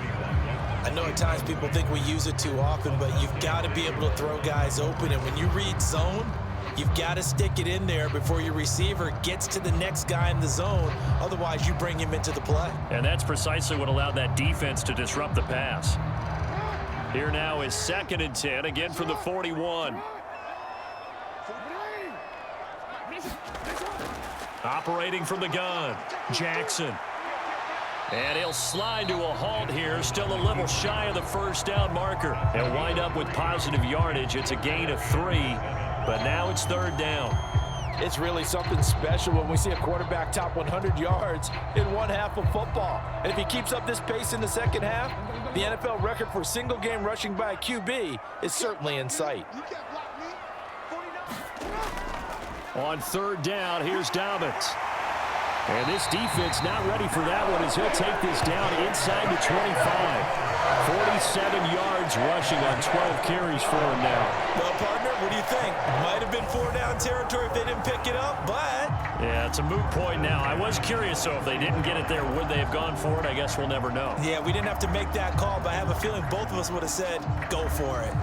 I know at times people think we use it too often, but you've got to be able to throw guys open. And when you read zone, you've got to stick it in there before your receiver gets to the next guy in the zone. Otherwise, you bring him into the play. And that's precisely what allowed that defense to disrupt the pass. Here now is 2nd and 10, again from the 41. Operating from the gun, Jackson. And he'll slide to a halt here, still a little shy of the first down marker. He'll wind up with positive yardage. It's a gain of 3, but now it's 3rd down. It's really something special when we see a quarterback top 100 yards in one half of football. And if he keeps up this pace in the second half, the NFL record for single game rushing by a QB is certainly in sight. On 3rd down, here's Dobbins. And this defense not ready for that one as he'll take this down inside the 25. 47 yards rushing on 12 carries for him now. Well, partner, what do you think? Might have been 4-down territory if they didn't pick it up, but... Yeah, it's a moot point now. I was curious, so if they didn't get it there, would they have gone for it? I guess we'll never know. Yeah, we didn't have to make that call, but I have a feeling both of us would have said, go for it.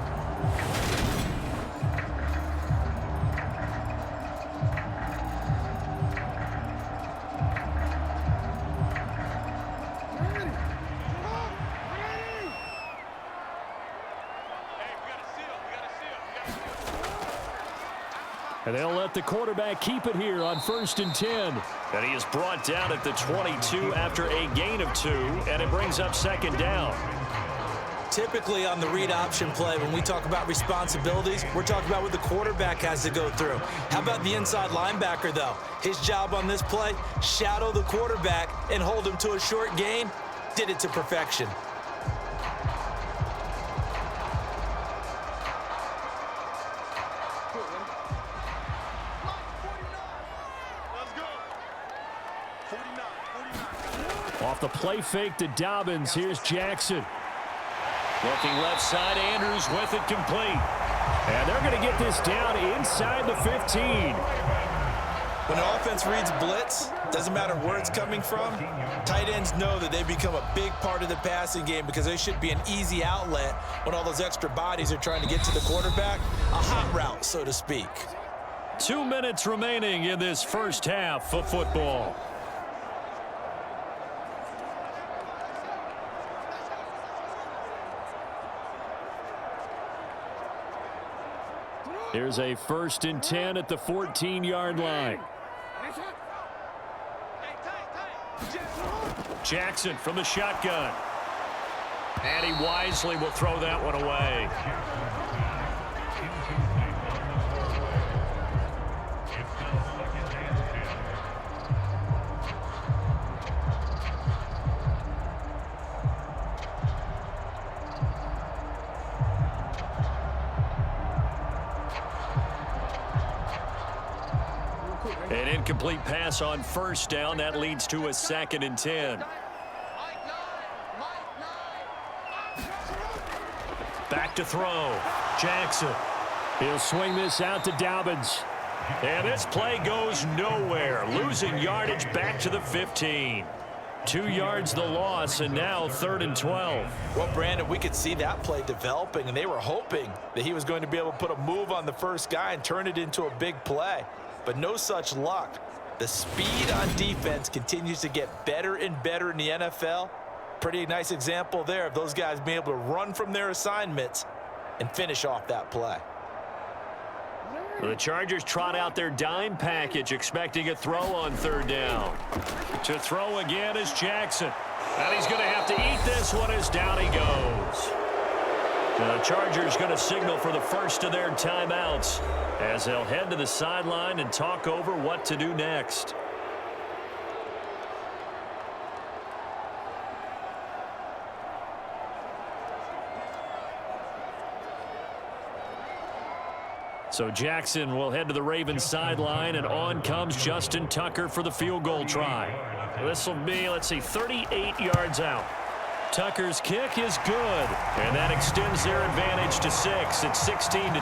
And they'll let the quarterback keep it here on 1st and 10. And he is brought down at the 22 after a gain of 2, and it brings up 2nd down. Typically on the read option play, when we talk about responsibilities, we're talking about what the quarterback has to go through. How about the inside linebacker, though? His job on this play, shadow the quarterback and hold him to a short gain. Did it to perfection. Off the play fake to Dobbins, here's Jackson. Looking left side, Andrews with it complete. And they're going to get this down inside the 15. When the offense reads blitz, doesn't matter where it's coming from, tight ends know that they become a big part of the passing game because they should be an easy outlet when all those extra bodies are trying to get to the quarterback. A hot route, so to speak. 2 minutes remaining in this first half of football. Here's a 1st and 10 at the 14-yard line. Jackson from the shotgun. And he wisely will throw that one away. An incomplete pass on 1st down. That leads to a 2nd and 10. Back to throw. Jackson. He'll swing this out to Dobbins. And this play goes nowhere. Losing yardage back to the 15. 2 yards the loss, and now 3rd and 12. Well, Brandon, we could see that play developing, and they were hoping that he was going to be able to put a move on the first guy and turn it into a big play. But no such luck. The speed on defense continues to get better and better in the NFL. Pretty nice example there of those guys being able to run from their assignments and finish off that play. The Chargers trot out their dime package, expecting a throw on 3rd down. To throw again is Jackson. And he's going to have to eat this one as down he goes. The Chargers going to signal for the first of their timeouts as they'll head to the sideline and talk over what to do next. So Jackson will head to the Ravens sideline, and on comes Justin Tucker for the field goal try. This will be, let's see, 38 yards out. Tucker's kick is good, and that extends their advantage to 6. It's 16-10.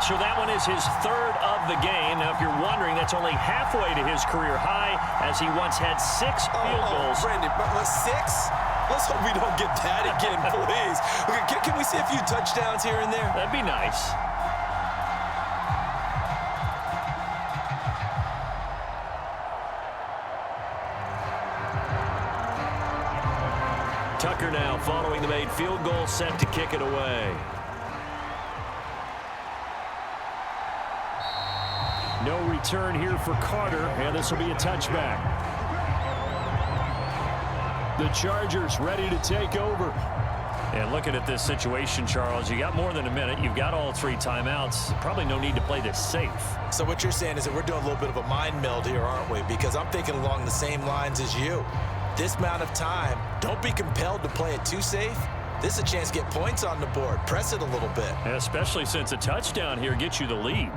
So that one is his 3rd of the game. Now, if you're wondering, that's only halfway to his career high, as he once had 6 field goals. Brandon, but 6? Let's hope we don't get that again, please. Can we see a few touchdowns here and there? That'd be nice. Tucker now following the made field goal, set to kick it away. No return here for Carter, and this will be a touchback. The Chargers ready to take over. And looking at this situation, Charles, you got more than a minute. You've got all 3 timeouts. Probably no need to play this safe. So what you're saying is that we're doing a little bit of a mind meld here, aren't we? Because I'm thinking along the same lines as you. This amount of time, don't be compelled to play it too safe. This is a chance to get points on the board. Press it a little bit. And especially since a touchdown here gets you the lead.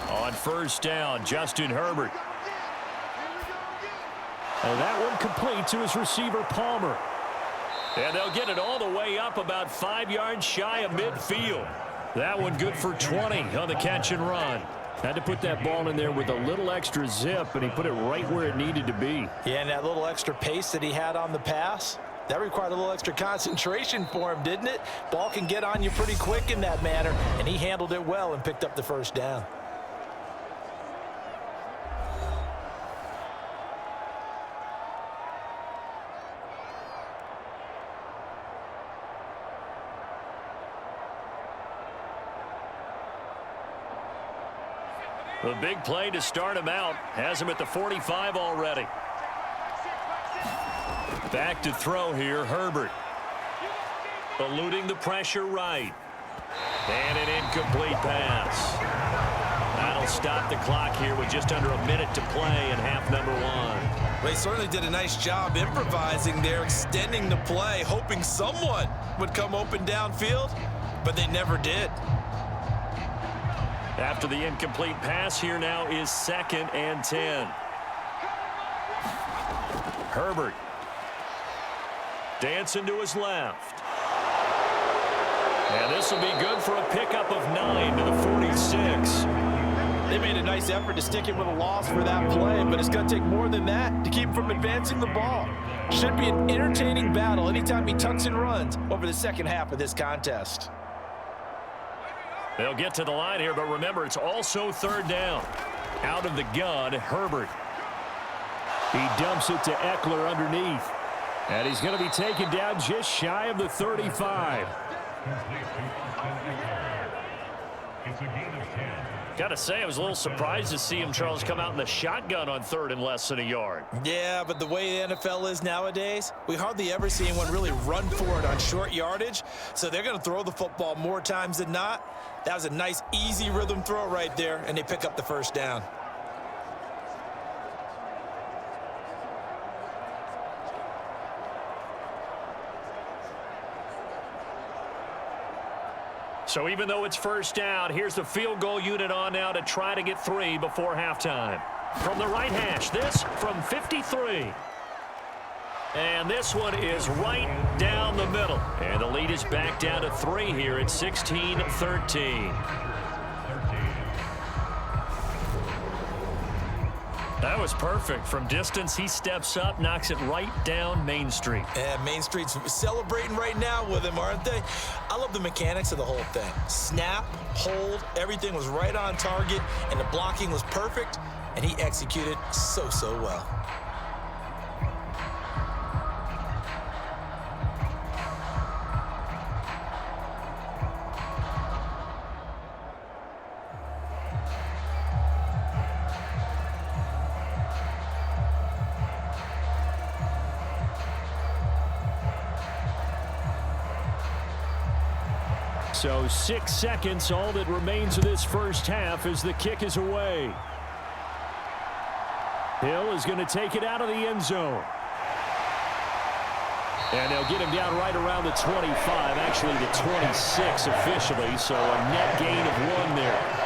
On 1st down, Justin Herbert. And that one complete to his receiver, Palmer. And they'll get it all the way up about 5 yards shy of midfield. That one good for 20 on the catch and run. Had to put that ball in there with a little extra zip, and he put it right where it needed to be. Yeah, and that little extra pace that he had on the pass, that required a little extra concentration for him, didn't it? Ball can get on you pretty quick in that manner, and he handled it well and picked up the 1st down. The big play to start him out. Has him at the 45 already. Back to throw here, Herbert. Eluding the pressure right. And an incomplete pass. That'll stop the clock here with just under a minute to play in half number one. They certainly did a nice job improvising there, extending the play, hoping someone would come open downfield, but they never did. After the incomplete pass, here now is 2nd and 10. Herbert. Dancing to his left. And this will be good for a pickup of 9 to the 46. They made a nice effort to stick him with a loss for that play, but it's going to take more than that to keep him from advancing the ball. Should be an entertaining battle anytime he tucks and runs over the second half of this contest. They'll get to the line here, but remember, it's also 3rd down. Out of the gun, Herbert. He dumps it to Eckler underneath. And he's going to be taken down just shy of the 35. Got to say, I was a little surprised to see him, Charles, come out in the shotgun on 3rd and less than a yard. Yeah, but the way the NFL is nowadays, we hardly ever see anyone really run for it on short yardage, so they're going to throw the football more times than not. That was a nice, easy rhythm throw right there, and they pick up the 1st down. So even though it's 1st down, here's the field goal unit on now to try to get 3 before halftime. From the right hash, this from 53. And this one is right down the middle. And the lead is back down to 3 here at 16-13. That was perfect. From distance, he steps up, knocks it right down Main Street. And Main Street's celebrating right now with him, aren't they? I love the mechanics of the whole thing. Snap, hold, everything was right on target, and the blocking was perfect, and he executed so well. So 6 seconds, all that remains of this first half as the kick is away. Hill is going to take it out of the end zone. And they'll get him down right around the 25, actually the 26 officially, so a net gain of 1 there.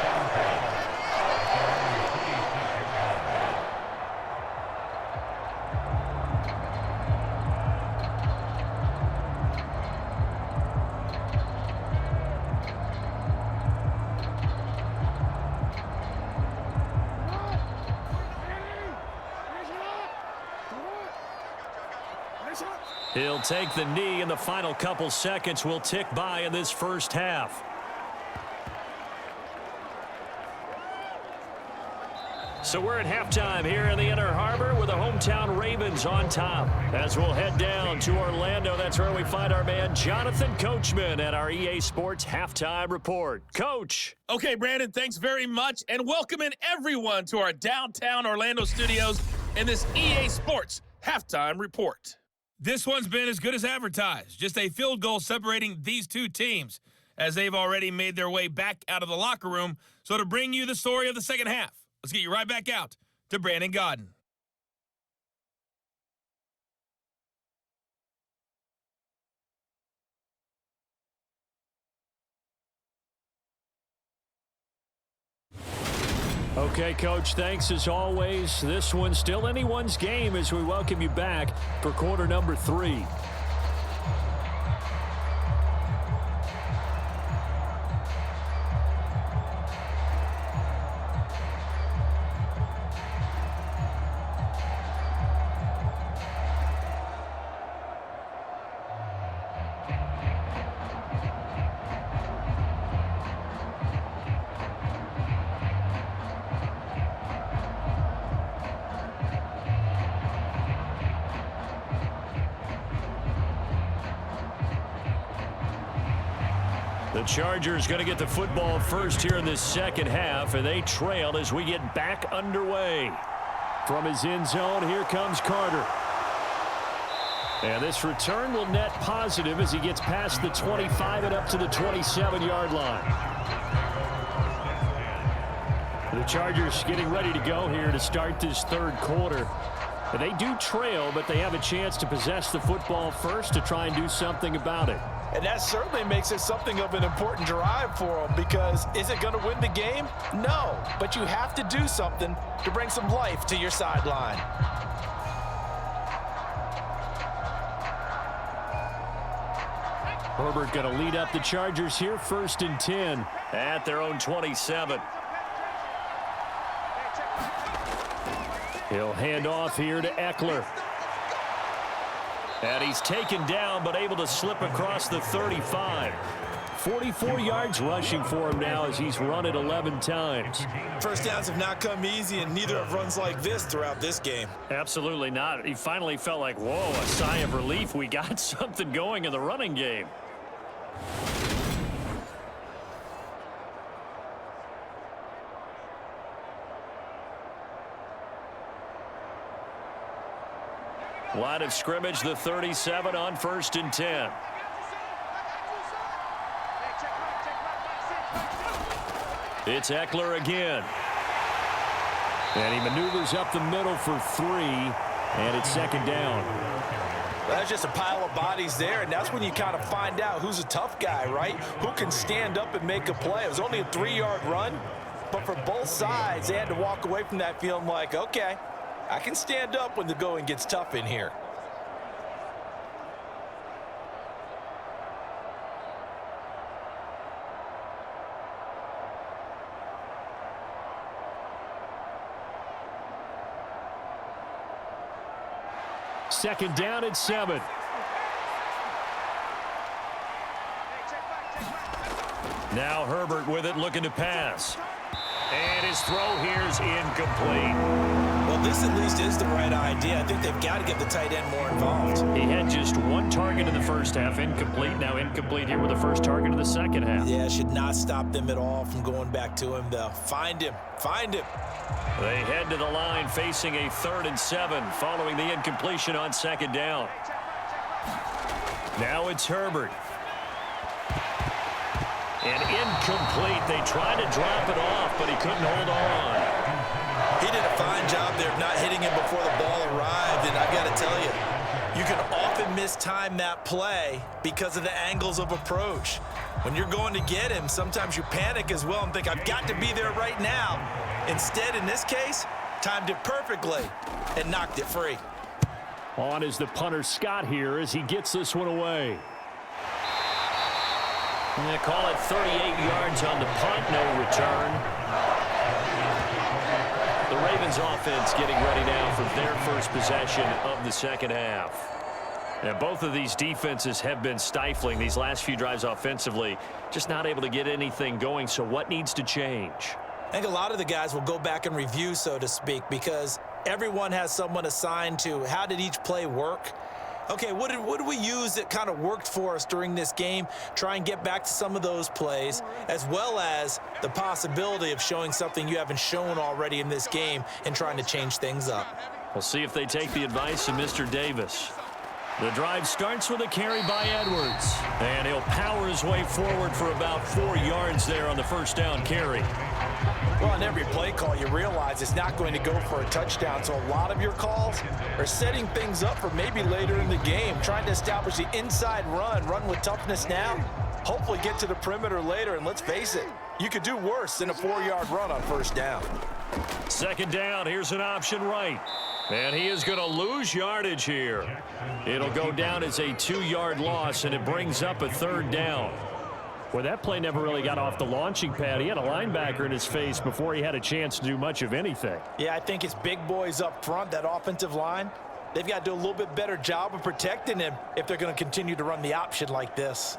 He'll take the knee, and the final couple seconds will tick by in this first half. So we're at halftime here in the Inner Harbor with the hometown Ravens on top. As we'll head down to Orlando, that's where we find our man Jonathan Coachman at our EA Sports Halftime Report. Coach. Okay, Brandon, thanks very much, and welcoming everyone to our downtown Orlando studios in this EA Sports Halftime Report. This one's been as good as advertised. Just a field goal separating these two teams as they've already made their way back out of the locker room. So to bring you the story of the second half, let's get you right back out to Brandon Godden. Okay, Coach, thanks as always. This one's still anyone's game as we welcome you back for quarter number 3. The Chargers going to get the football first here in this second half, and they trail as we get back underway. From his end zone, here comes Carter. And this return will net positive as he gets past the 25 and up to the 27-yard line. The Chargers getting ready to go here to start this third quarter. They do trail, but they have a chance to possess the football first to try and do something about it. And that certainly makes it something of an important drive for them, because is it going to win the game? No, but you have to do something to bring some life to your sideline. Herbert going to lead up the Chargers here, 1st and 10 at their own 27. He'll hand off here to Eckler. And he's taken down, but able to slip across the 35. 44 yards rushing for him now as he's run it 11 times. First downs have not come easy, and neither have runs like this throughout this game. Absolutely not. He finally felt like, whoa, a sigh of relief. We got something going in the running game. Line of scrimmage, the 37 on 1st and 10. It's Eckler again. And he maneuvers up the middle for 3, and it's 2nd down. That's just a pile of bodies there, and that's when you kind of find out who's a tough guy, right? Who can stand up and make a play. It was only a 3-yard run, but for both sides, they had to walk away from that feeling like, okay, I can stand up when the going gets tough in here. Second down at 7. Now Herbert with it, looking to pass. And his throw here is incomplete. Well, this at least is the right idea. I think they've got to get the tight end more involved. He had just 1 target in the first half, incomplete. Now incomplete here with the first target of the second half. Yeah, should not stop them at all from going back to him, though. Find him. Find him. They head to the line facing a 3rd and 7 following the incompletion on 2nd down. Now it's Herbert. And incomplete. They tried to drop it off, but he couldn't hold on. He did a fine job there of not hitting him before the ball arrived, and I've got to tell you, you can often mistime that play because of the angles of approach. When you're going to get him, sometimes you panic as well and think, I've got to be there right now. Instead, in this case, timed it perfectly and knocked it free. On is the punter Scott here as he gets this one away. And they call it 38 yards on the punt, no return. The Ravens offense getting ready now for their first possession of the second half. And both of these defenses have been stifling these last few drives offensively, just not able to get anything going. So what needs to change? I think a lot of the guys will go back and review, so to speak, because everyone has someone assigned to how did each play work. Okay, what did we use that kind of worked for us during this game? Try and get back to some of those plays, as well as the possibility of showing something you haven't shown already in this game and trying to change things up. We'll see if they take the advice of Mr. Davis. The drive starts with a carry by Edwards, and he'll power his way forward for about 4 yards there on the first down carry. Well, on every play call, you realize it's not going to go for a touchdown, so a lot of your calls are setting things up for maybe later in the game, trying to establish the inside run with toughness now, hopefully get to the perimeter later, and let's face it, you could do worse than a 4-yard run on first down. Second down, here's an option right. And he is going to lose yardage here. It'll go down as a 2-yard loss, and it brings up a 3rd down. Well, that play never really got off the launching pad. He had a linebacker in his face before he had a chance to do much of anything. Yeah, I think it's big boys up front, that offensive line. They've got to do a little bit better job of protecting him if they're going to continue to run the option like this.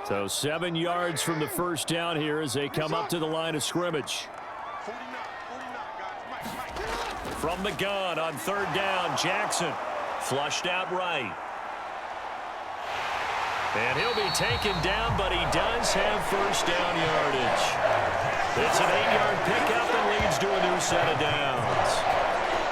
So 7 yards from the first down here as they come up to the line of scrimmage. From the gun on third down, Jackson flushed out right. And he'll be taken down, but he does have first down yardage. It's an 8-yard pickup and leads to a new set of downs.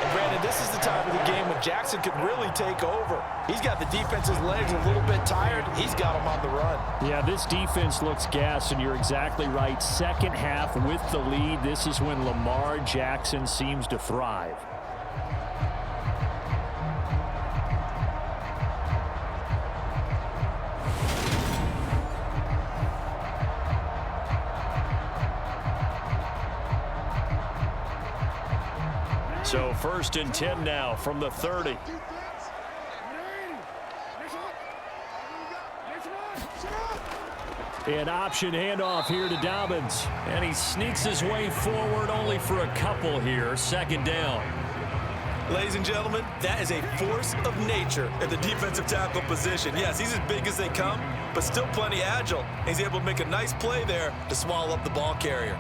And Brandon, this is the time of the game when Jackson could really take over. He's got the defense's legs a little bit tired. He's got him on the run. Yeah, this defense looks gassed, and you're exactly right. Second half with the lead, this is when Lamar Jackson seems to thrive. So 1st and 10 now from the 30. An option handoff here to Dobbins. And he sneaks his way forward only for a couple here. 2nd down. Ladies and gentlemen, that is a force of nature at the defensive tackle position. Yes, he's as big as they come, but still plenty agile. He's able to make a nice play there to swallow up the ball carrier.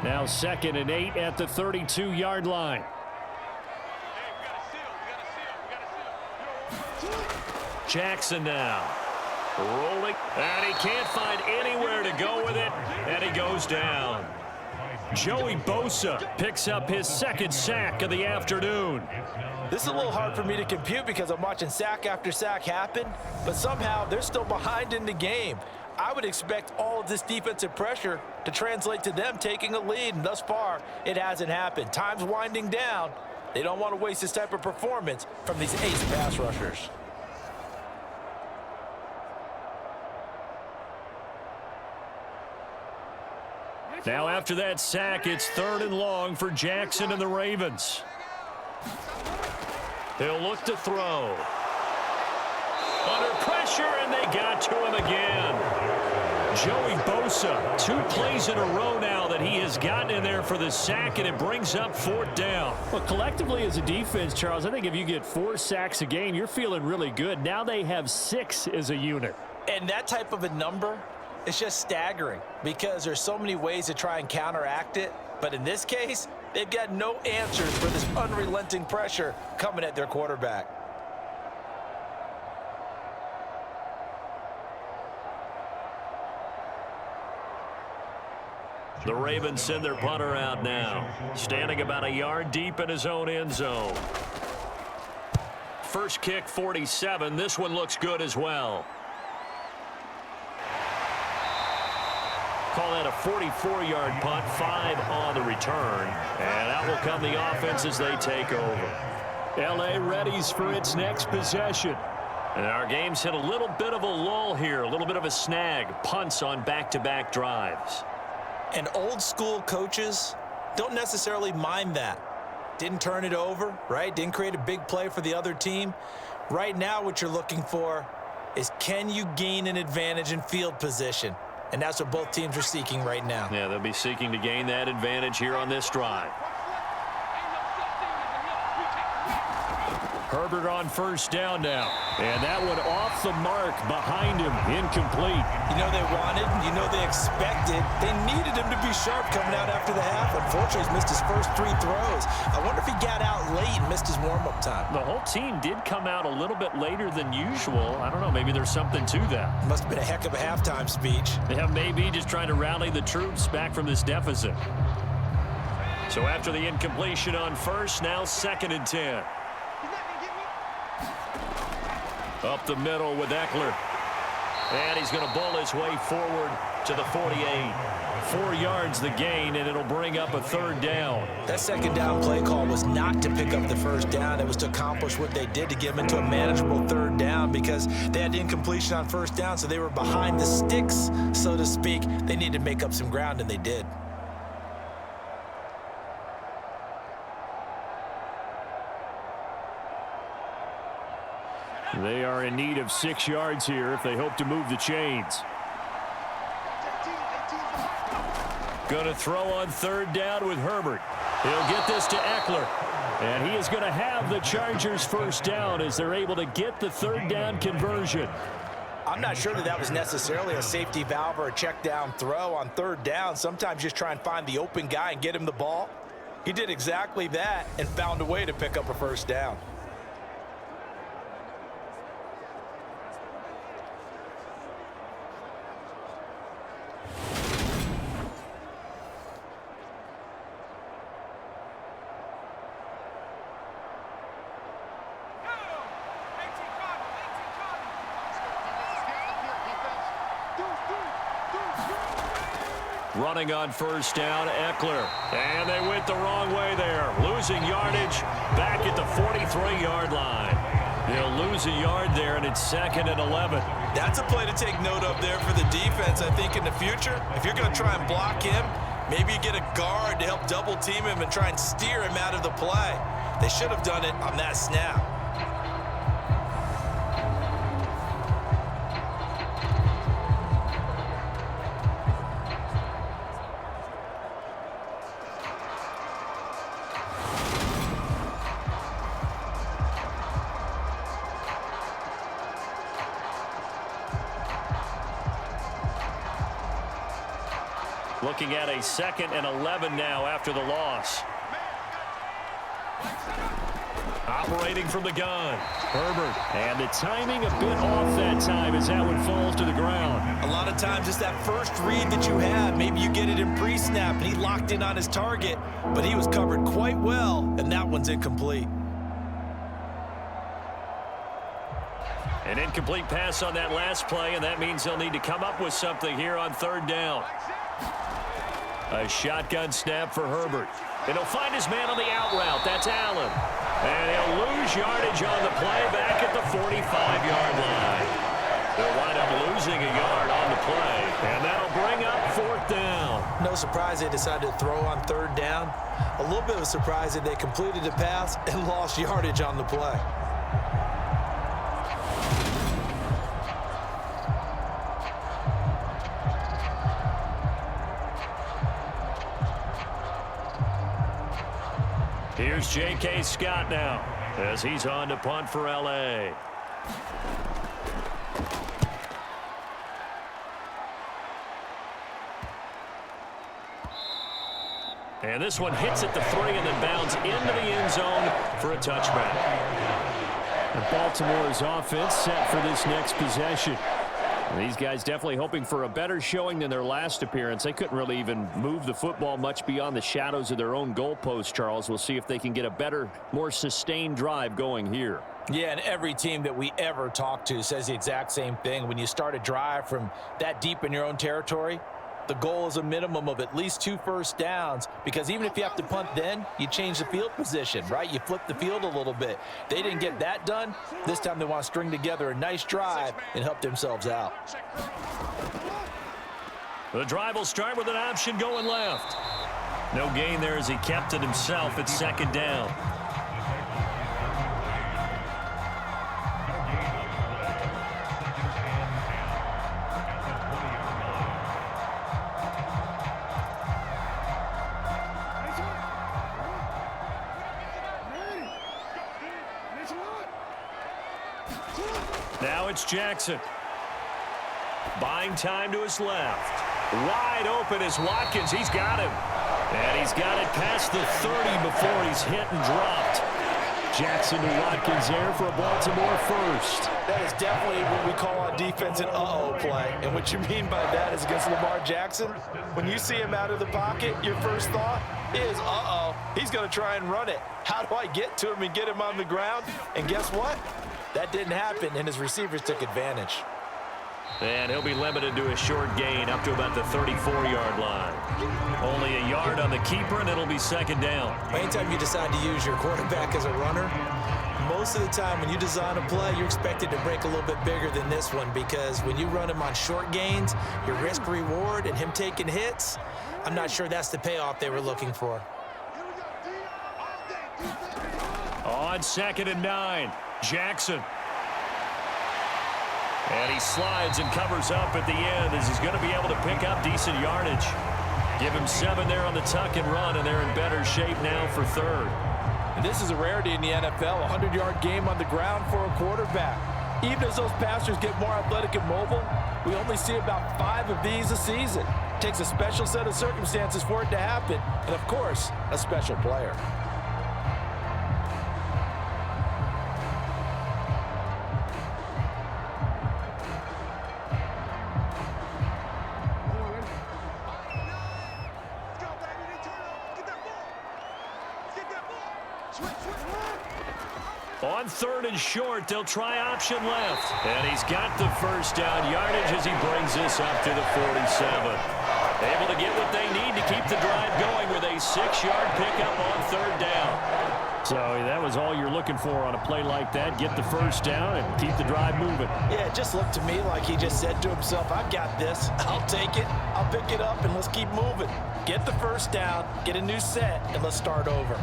Now 2nd and 8 at the 32-yard line. Jackson now rolling, and he can't find anywhere to go with it, and he goes down. Joey Bosa picks up his 2nd sack of the afternoon. This is a little hard for me to compute because I'm watching sack after sack happen, but somehow they're still behind in the game. I would expect all of this defensive pressure to translate to them taking a lead, and thus far, it hasn't happened. Time's winding down. They don't want to waste this type of performance from these ace pass rushers. Now after that sack, it's 3rd and long for Jackson and the Ravens. He'll look to throw. Under pressure, and they got to him again. Joey Bosa, 2 plays in a row now that he has gotten in there for the sack, and it brings up 4th down. Well, collectively as a defense, Charles, I think if you get 4 sacks a game, you're feeling really good. Now they have 6 as a unit. And that type of a number, it's just staggering because there's so many ways to try and counteract it. But in this case, they've got no answers for this unrelenting pressure coming at their quarterback. The Ravens send their punter out now, standing about a yard deep in his own end zone. First kick, 47. This one looks good as well. Call that a 44-yard punt, 5 on the return. And out will come the offense as they take over. L.A. readies for its next possession. And our game's hit a little bit of a lull here, a little bit of a snag. Punts on back-to-back drives. And old school coaches don't necessarily mind that. Didn't turn it over, right? Didn't create a big play for the other team. Right now what you're looking for is, can you gain an advantage in field position? And that's what both teams are seeking right now. Yeah, they'll be seeking to gain that advantage here on this drive. Herbert on first down now. And that one off the mark behind him. Incomplete. You know they wanted, you know they expected. They needed him to be sharp coming out after the half. Unfortunately, he's missed his first 3 throws. I wonder if he got out late and missed his warm-up time. The whole team did come out a little bit later than usual. I don't know, maybe there's something to that. Must have been a heck of a halftime speech. Yeah, maybe just trying to rally the troops back from this deficit. So after the incompletion on first, now 2nd and 10. Up the middle with Eckler. And he's going to bowl his way forward to the 48. 4 yards the gain, and it'll bring up a 3rd down. That 2nd down play call was not to pick up the 1st down. It was to accomplish what they did to get them into a manageable 3rd down because they had incompletion on 1st down, so they were behind the sticks, so to speak. They needed to make up some ground, and they did. They are in need of 6 yards here if they hope to move the chains. Going to throw on 3rd down with Herbert. He'll get this to Eckler. And he is going to have the Chargers' 1st down as they're able to get the 3rd down conversion. I'm not sure that was necessarily a safety valve or a check down throw on third down. Sometimes just try and find the open guy and get him the ball. He did exactly that and found a way to pick up a first down. Running on first down, Eckler. And they went the wrong way there. Losing yardage back at the 43-yard line. They'll lose a yard there, and it's 2nd and 11. That's a play to take note of there for the defense, I think, in the future. If you're going to try and block him, maybe you get a guard to help double-team him and try and steer him out of the play. They should have done it on that snap. Looking at a 2nd and 11 now after the loss. Operating from the gun, Herbert. And the timing a bit off that time as that one falls to the ground. A lot of times it's that first read that you have. Maybe you get it in pre-snap and he locked in on his target, but he was covered quite well, and that one's incomplete. An incomplete pass on that last play, and that means they'll need to come up with something here on third down. A shotgun snap for Herbert. And he'll find his man on the out route. That's Allen. And he'll lose yardage on the play back at the 45-yard line. They'll wind up losing a yard on the play. And that'll bring up 4th down. No surprise they decided to throw on third down. A little bit of a surprise that they completed the pass and lost yardage on the play. Here's J.K. Scott now as he's on to punt for L.A. And this one hits at the 3 and then bounds into the end zone for a touchback. And Baltimore's offense set for this next possession. And these guys definitely hoping for a better showing than their last appearance. They couldn't really even move the football much beyond the shadows of their own goalpost, Charles. We'll see if they can get a better, more sustained drive going here. Yeah, and every team that we ever talk to says the exact same thing. When you start a drive from that deep in your own territory, the goal is a minimum of at least 2 first downs, because even if you have to punt then, you change the field position, right? You flip the field a little bit. They didn't get that done. This time they want to string together a nice drive and help themselves out. The drive will start with an option going left. No gain there as he kept it himself at 2nd down. Now it's Jackson. Buying time to his left. Wide open is Watkins. He's got him. And he's got it past the 30 before he's hit and dropped. Jackson to Watkins there for a Baltimore first. That is definitely what we call on defense an uh-oh play. And what you mean by that is against Lamar Jackson, when you see him out of the pocket, your first thought is, uh-oh, he's going to try and run it. How do I get to him and get him on the ground? And guess what? That didn't happen, and his receivers took advantage. And he'll be limited to a short gain up to about the 34-yard line. Only a yard on the keeper, and it'll be 2nd down. Anytime you decide to use your quarterback as a runner, most of the time when you design a play, you're expected to break a little bit bigger than this one, because when you run him on short gains, your risk-reward and him taking hits, I'm not sure that's the payoff they were looking for. On 2nd and 9, Jackson. And he slides and covers up at the end as he's going to be able to pick up decent yardage. Give him 7 there on the tuck and run, and they're in better shape now for 3rd. And this is a rarity in the NFL, a 100-yard game on the ground for a quarterback. Even as those passers get more athletic and mobile, we only see about 5 of these a season. It takes a special set of circumstances for it to happen, and of course, a special player. On 3rd and short, they'll try option left. And he's got the first down yardage as he brings this up to the 47. Able to get what they need to keep the drive going with a 6-yard pickup on 3rd down. So that was all you're looking for on a play like that. Get the first down and keep the drive moving. Yeah, it just looked to me like he just said to himself, I've got this. I'll take it. I'll pick it up, and let's keep moving. Get the first down, get a new set, and let's start over.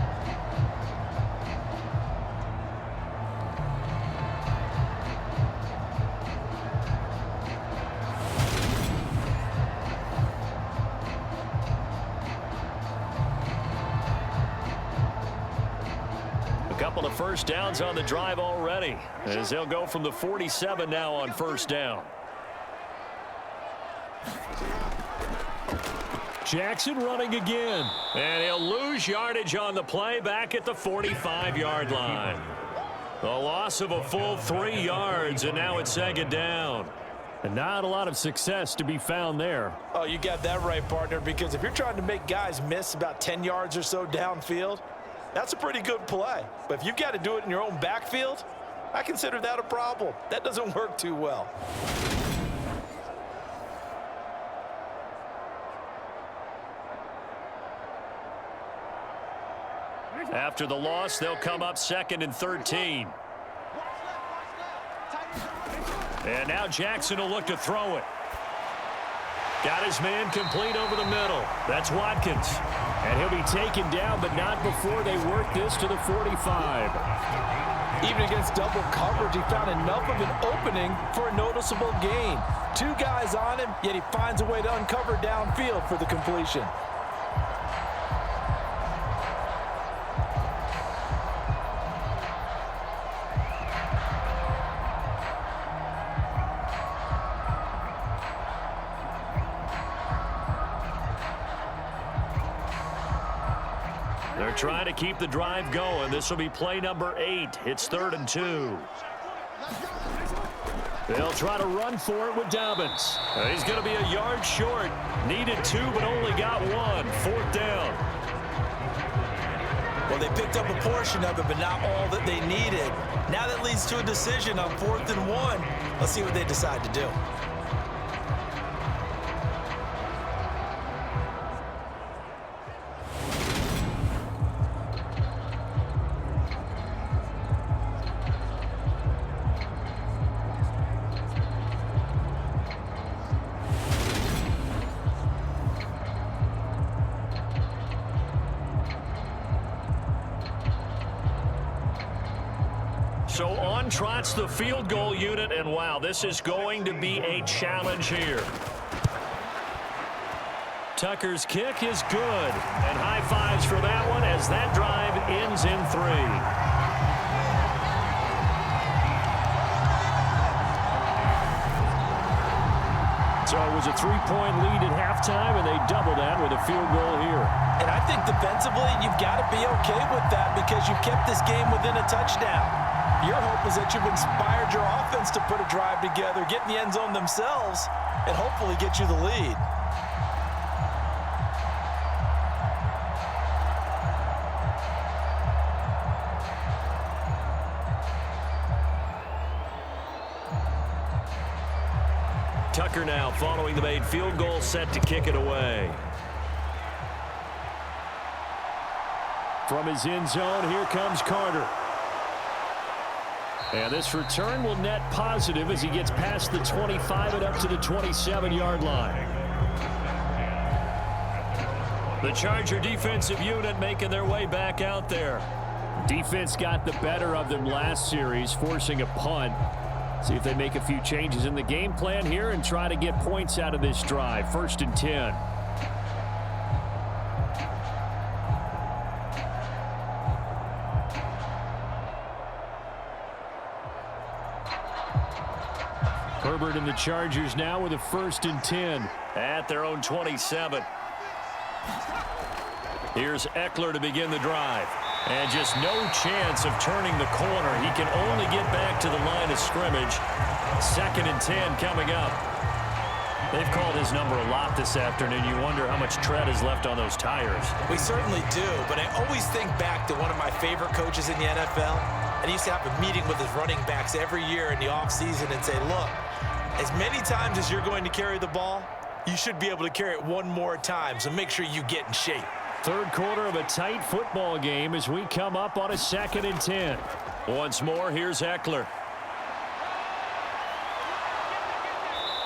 Couple of first downs on the drive already, as they'll go from the 47 now on 1st down. Jackson running again, and he'll lose yardage on the play back at the 45-yard line. A loss of a full 3 yards, and now it's 2nd down. And not a lot of success to be found there. Oh, you got that right, partner, because if you're trying to make guys miss about 10 yards or so downfield, that's a pretty good play. But if you've got to do it in your own backfield, I consider that a problem. That doesn't work too well. After the loss, they'll come up 2nd and 13. And now Jackson will look to throw it. Got his man complete over the middle. That's Watkins. And he'll be taken down, but not before they work this to the 45. Even against double coverage, he found enough of an opening for a noticeable gain. 2 guys on him, yet he finds a way to uncover downfield for the completion. They're trying to keep the drive going. This will be play number 8. It's 3rd and 2. They'll try to run for it with Dobbins. He's going to be a yard short. Needed 2, but only got 1. 4th down. Well, they picked up a portion of it, but not all that they needed. Now that leads to a decision on 4th and 1. Let's see what they decide to do. So on trots the field goal unit, and wow, this is going to be a challenge here. Tucker's kick is good, and high fives for that one as that drive ends in 3. So it was a 3-point lead at halftime, and they doubled that with a field goal here. And I think defensively, you've got to be okay with that because you kept this game within a touchdown. Your hope is that you've inspired your offense to put a drive together, get in the end zone themselves, and hopefully get you the lead. Tucker now following the made field goal, set to kick it away. From his end zone, here comes Carter. And this return will net positive as he gets past the 25 and up to the 27-yard line. The Charger defensive unit making their way back out there. Defense got the better of them last series, forcing a punt. See if they make a few changes in the game plan here and try to get points out of this drive. 1st and 10. Herbert and the Chargers now with a 1st and 10 at their own 27. Here's Eckler to begin the drive. And just no chance of turning the corner. He can only get back to the line of scrimmage. 2nd and 10 coming up. They've called his number a lot this afternoon. You wonder how much tread is left on those tires. We certainly do, but I always think back to one of my favorite coaches in the NFL. And he used to have a meeting with his running backs every year in the offseason and say, look, as many times as you're going to carry the ball, you should be able to carry it one more time, so make sure you get in shape. 3rd quarter of a tight football game as we come up on a 2nd and 10. Once more, here's Eckler.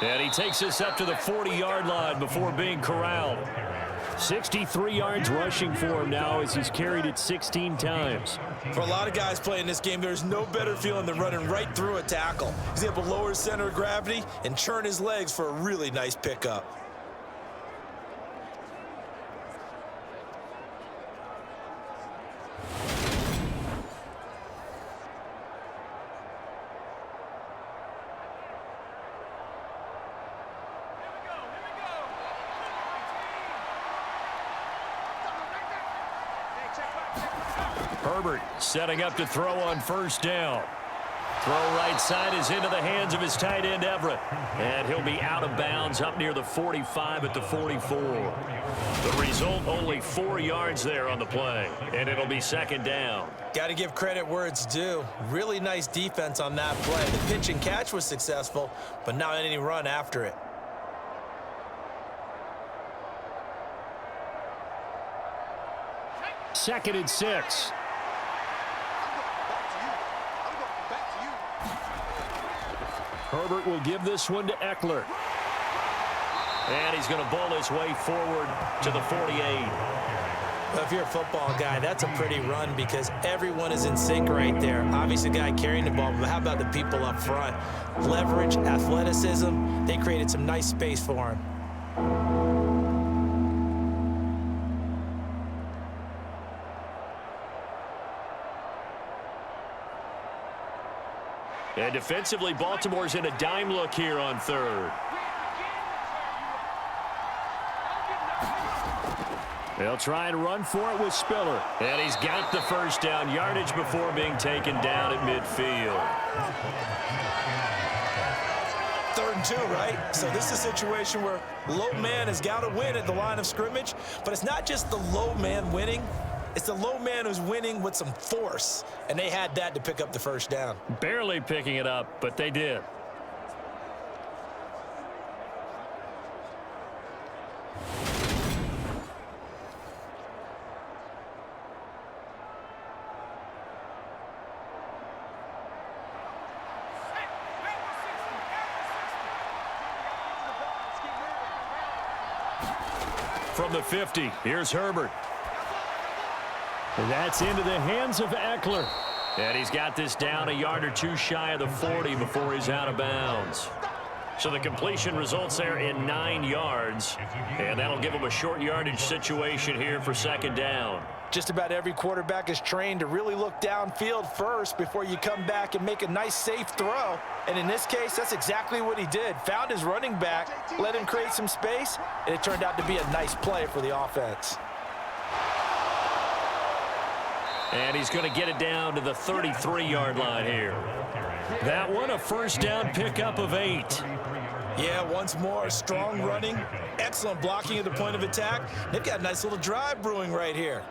And he takes us up to the 40-yard line before being corralled. 63 yards rushing for him now as he's carried it 16 times. For a lot of guys playing this game, there's no better feeling than running right through a tackle. He's able to lower his center of gravity and churn his legs for a really nice pickup. Herbert setting up to throw on 1st down. Throw right side is into the hands of his tight end, Everett. And he'll be out of bounds up near the 45 at the 44. The result, only 4 yards there on the play. And it'll be 2nd down. Got to give credit where it's due. Really nice defense on that play. The pitch and catch was successful, but not any run after it. 2nd and 6. Herbert will give this one to Eckler. And he's going to bowl his way forward to the 48. Well, if you're a football guy, that's a pretty run because everyone is in sync right there. Obviously, the guy carrying the ball, but how about the people up front? Leverage, athleticism, they created some nice space for him. And defensively, Baltimore's in a dime look here on 3rd. They'll try and run for it with Spiller. And he's got the 1st down yardage before being taken down at midfield. 3rd and 2, right? So this is a situation where low man has got to win at the line of scrimmage, but it's not just the low man winning. It's the low man who's winning with some force, and they had that to pick up the 1st down. Barely picking it up, but they did. From the 50, here's Herbert. And that's into the hands of Eckler. And he's got this down a yard or two shy of the 40 before he's out of bounds. So the completion results there in 9 yards. And that'll give him a short yardage situation here for 2nd down. Just about every quarterback is trained to really look downfield first before you come back and make a nice, safe throw. And in this case, that's exactly what he did. Found his running back, let him create some space, and it turned out to be a nice play for the offense. And he's going to get it down to the 33-yard line here. That one, a 1st down pickup of 8. Yeah, once more, strong running, excellent blocking at the point of attack. They've got a nice little drive brewing right here.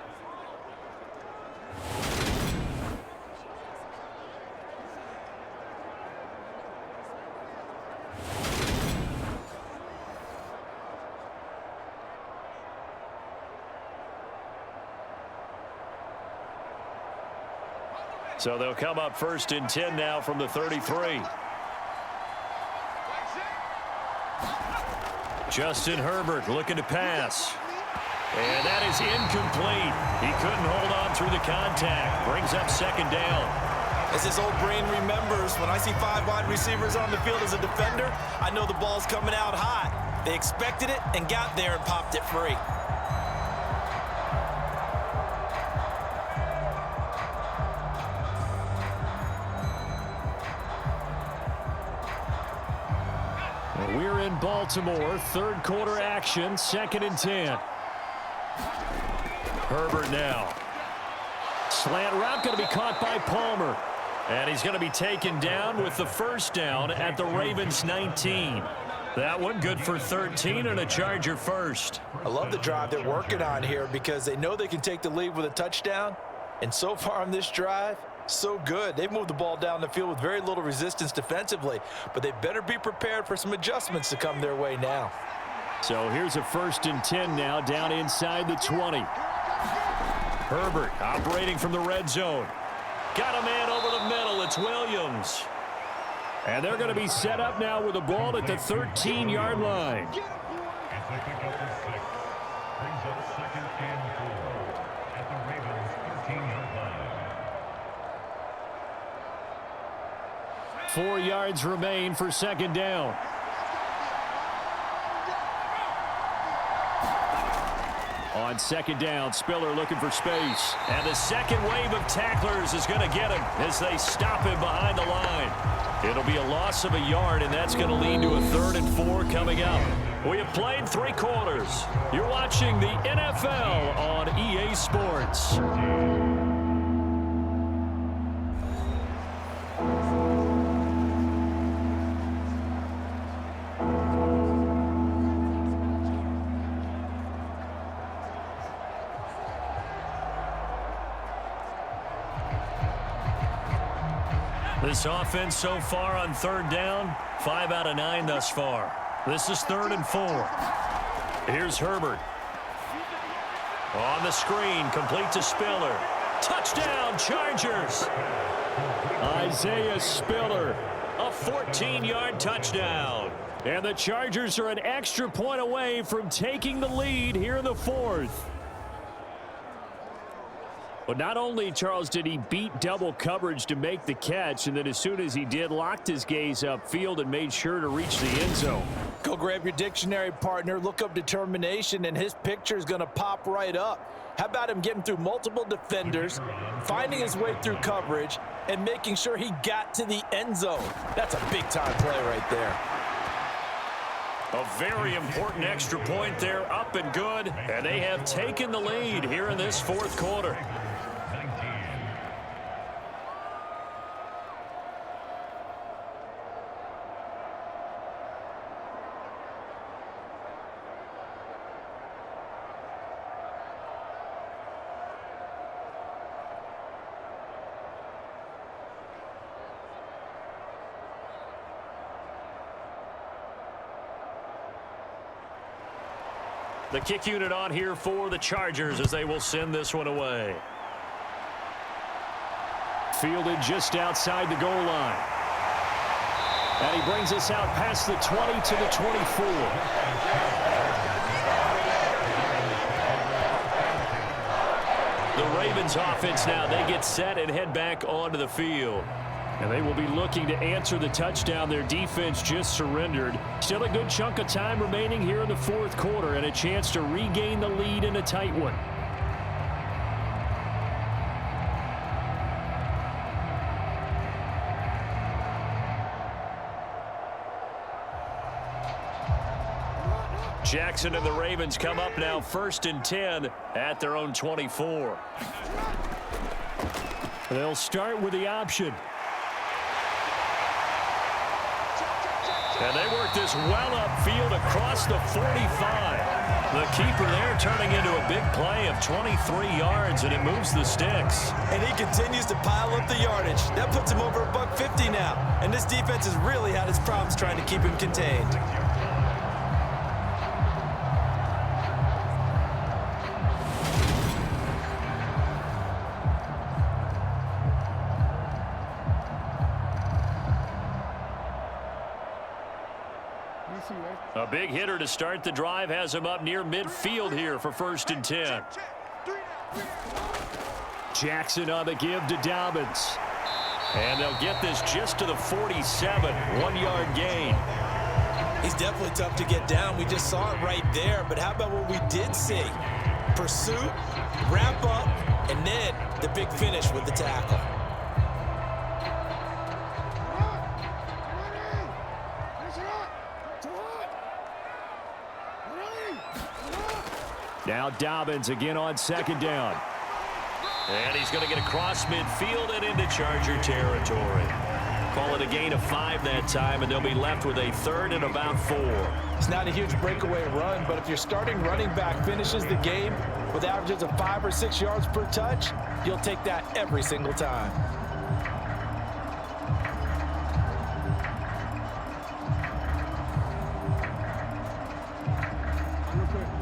So they'll come up 1st and 10 now from the 33. Justin Herbert looking to pass. And that is incomplete. He couldn't hold on through the contact. Brings up 2nd down. As his old brain remembers, when I see 5 wide receivers on the field as a defender, I know the ball's coming out hot. They expected it and got there and popped it free. in Baltimore. Third quarter action, 2nd and 10. Herbert now. Slant route going to be caught by Palmer. And he's going to be taken down with the first down at the Ravens 19. That one good for 13 and a Charger first. I love the drive they're working on here because they know they can take the lead with a touchdown. And so far on this drive, so good. They've moved the ball down the field with very little resistance defensively, but they better be prepared for some adjustments to come their way now. So here's a 1st and 10 now down inside the 20. Herbert operating from the red zone. Got a man over the middle. It's Williams. And they're going to be set up now with the ball at the 13-yard line. Brings up 2nd and 4 at the Ravens 13-yard line. 4 yards remain for 2nd down. On 2nd down, Spiller looking for space. And the second wave of tacklers is going to get him as they stop him behind the line. It'll be a loss of a yard, and that's going to lead to a 3rd and 4 coming up. We have played 3 quarters. You're watching the NFL on EA Sports. This offense so far on 3rd down, 5 out of 9 thus far. This is 3rd and 4. Here's Herbert. On the screen, complete to Spiller. Touchdown, Chargers! Isaiah Spiller, a 14-yard touchdown. And the Chargers are an extra point away from taking the lead here in the 4th. But not only, Charles, did he beat double coverage to make the catch, and then as soon as he did, locked his gaze upfield and made sure to reach the end zone. Go grab your dictionary, partner, look up determination, and his picture is going to pop right up. How about him getting through multiple defenders, finding his way through coverage, and making sure he got to the end zone? That's a big-time play right there. A very important extra point there, up and good, and they have taken the lead here in this 4th quarter. The kick unit on here for the Chargers as they will send this one away. Fielded just outside the goal line. And he brings us out past the 20 to the 24. The Ravens offense now, they get set and head back onto the field. And they will be looking to answer the touchdown their defense just surrendered. Still a good chunk of time remaining here in the 4th quarter and a chance to regain the lead in a tight one. Jackson and the Ravens come up now 1st and 10 at their own 24. They'll start with the option. And they work this well upfield across the 45. The keeper there turning into a big play of 23 yards, and it moves the sticks. And he continues to pile up the yardage. That puts him over $150 now. And this defense has really had its problems trying to keep him contained. A big hitter to start the drive has him up near midfield here for 1st and 10. Jackson on the give to Dobbins. And they'll get this just to the 47, 1-yard gain. He's definitely tough to get down. We just saw it right there. But how about what we did see? Pursuit, wrap up, and then the big finish with the tackle. Now Dobbins again on second down. And he's going to get across midfield and into Charger territory. Call it a gain of 5 that time, and they'll be left with a third and about 4. It's not a huge breakaway run, but if your starting running back finishes the game with averages of 5 or 6 yards per touch, you'll take that every single time.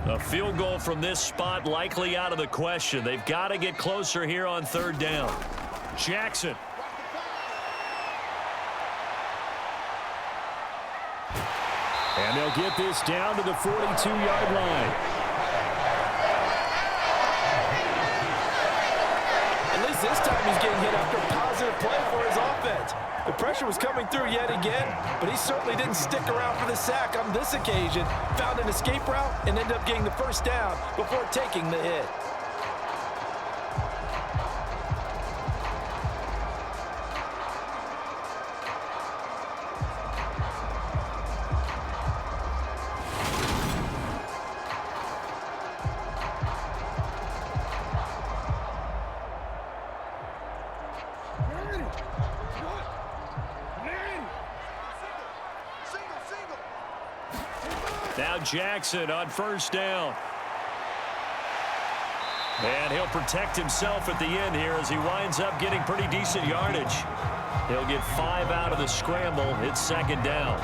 A field goal from this spot likely out of the question. They've got to get closer here on third down. Jackson. And they'll get this down to the 42-yard line. At least this time he's getting hit after a positive play for his offense. The pressure was coming through yet again, but he certainly didn't stick around for the sack on this occasion. Found an escape route and ended up getting the first down before taking the hit. Now Jackson on first down. And he'll protect himself at the end here as he winds up getting pretty decent yardage. He'll get 5 out of the scramble. It's second down.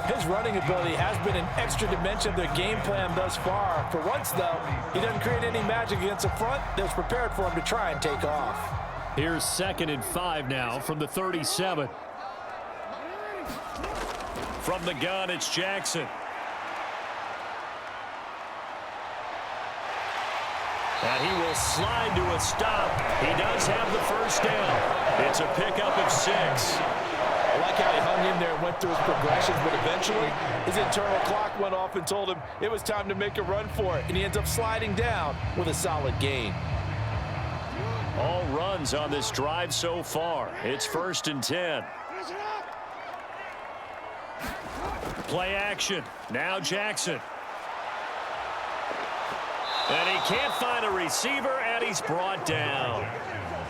His running ability has been an extra dimension of their game plan thus far. For once, though, he doesn't create any magic against a front that's prepared for him to try and take off. Here's 2nd and 5 now from the 37. From the gun, it's Jackson. And he will slide to a stop. He does have the first down. It's a pickup of 6. I like how he hung in there and went through his progressions, but eventually his internal clock went off and told him it was time to make a run for it, and he ends up sliding down with a solid gain. All runs on this drive so far. It's 1st and 10. Play action. Now Jackson. And he can't find a receiver, and he's brought down.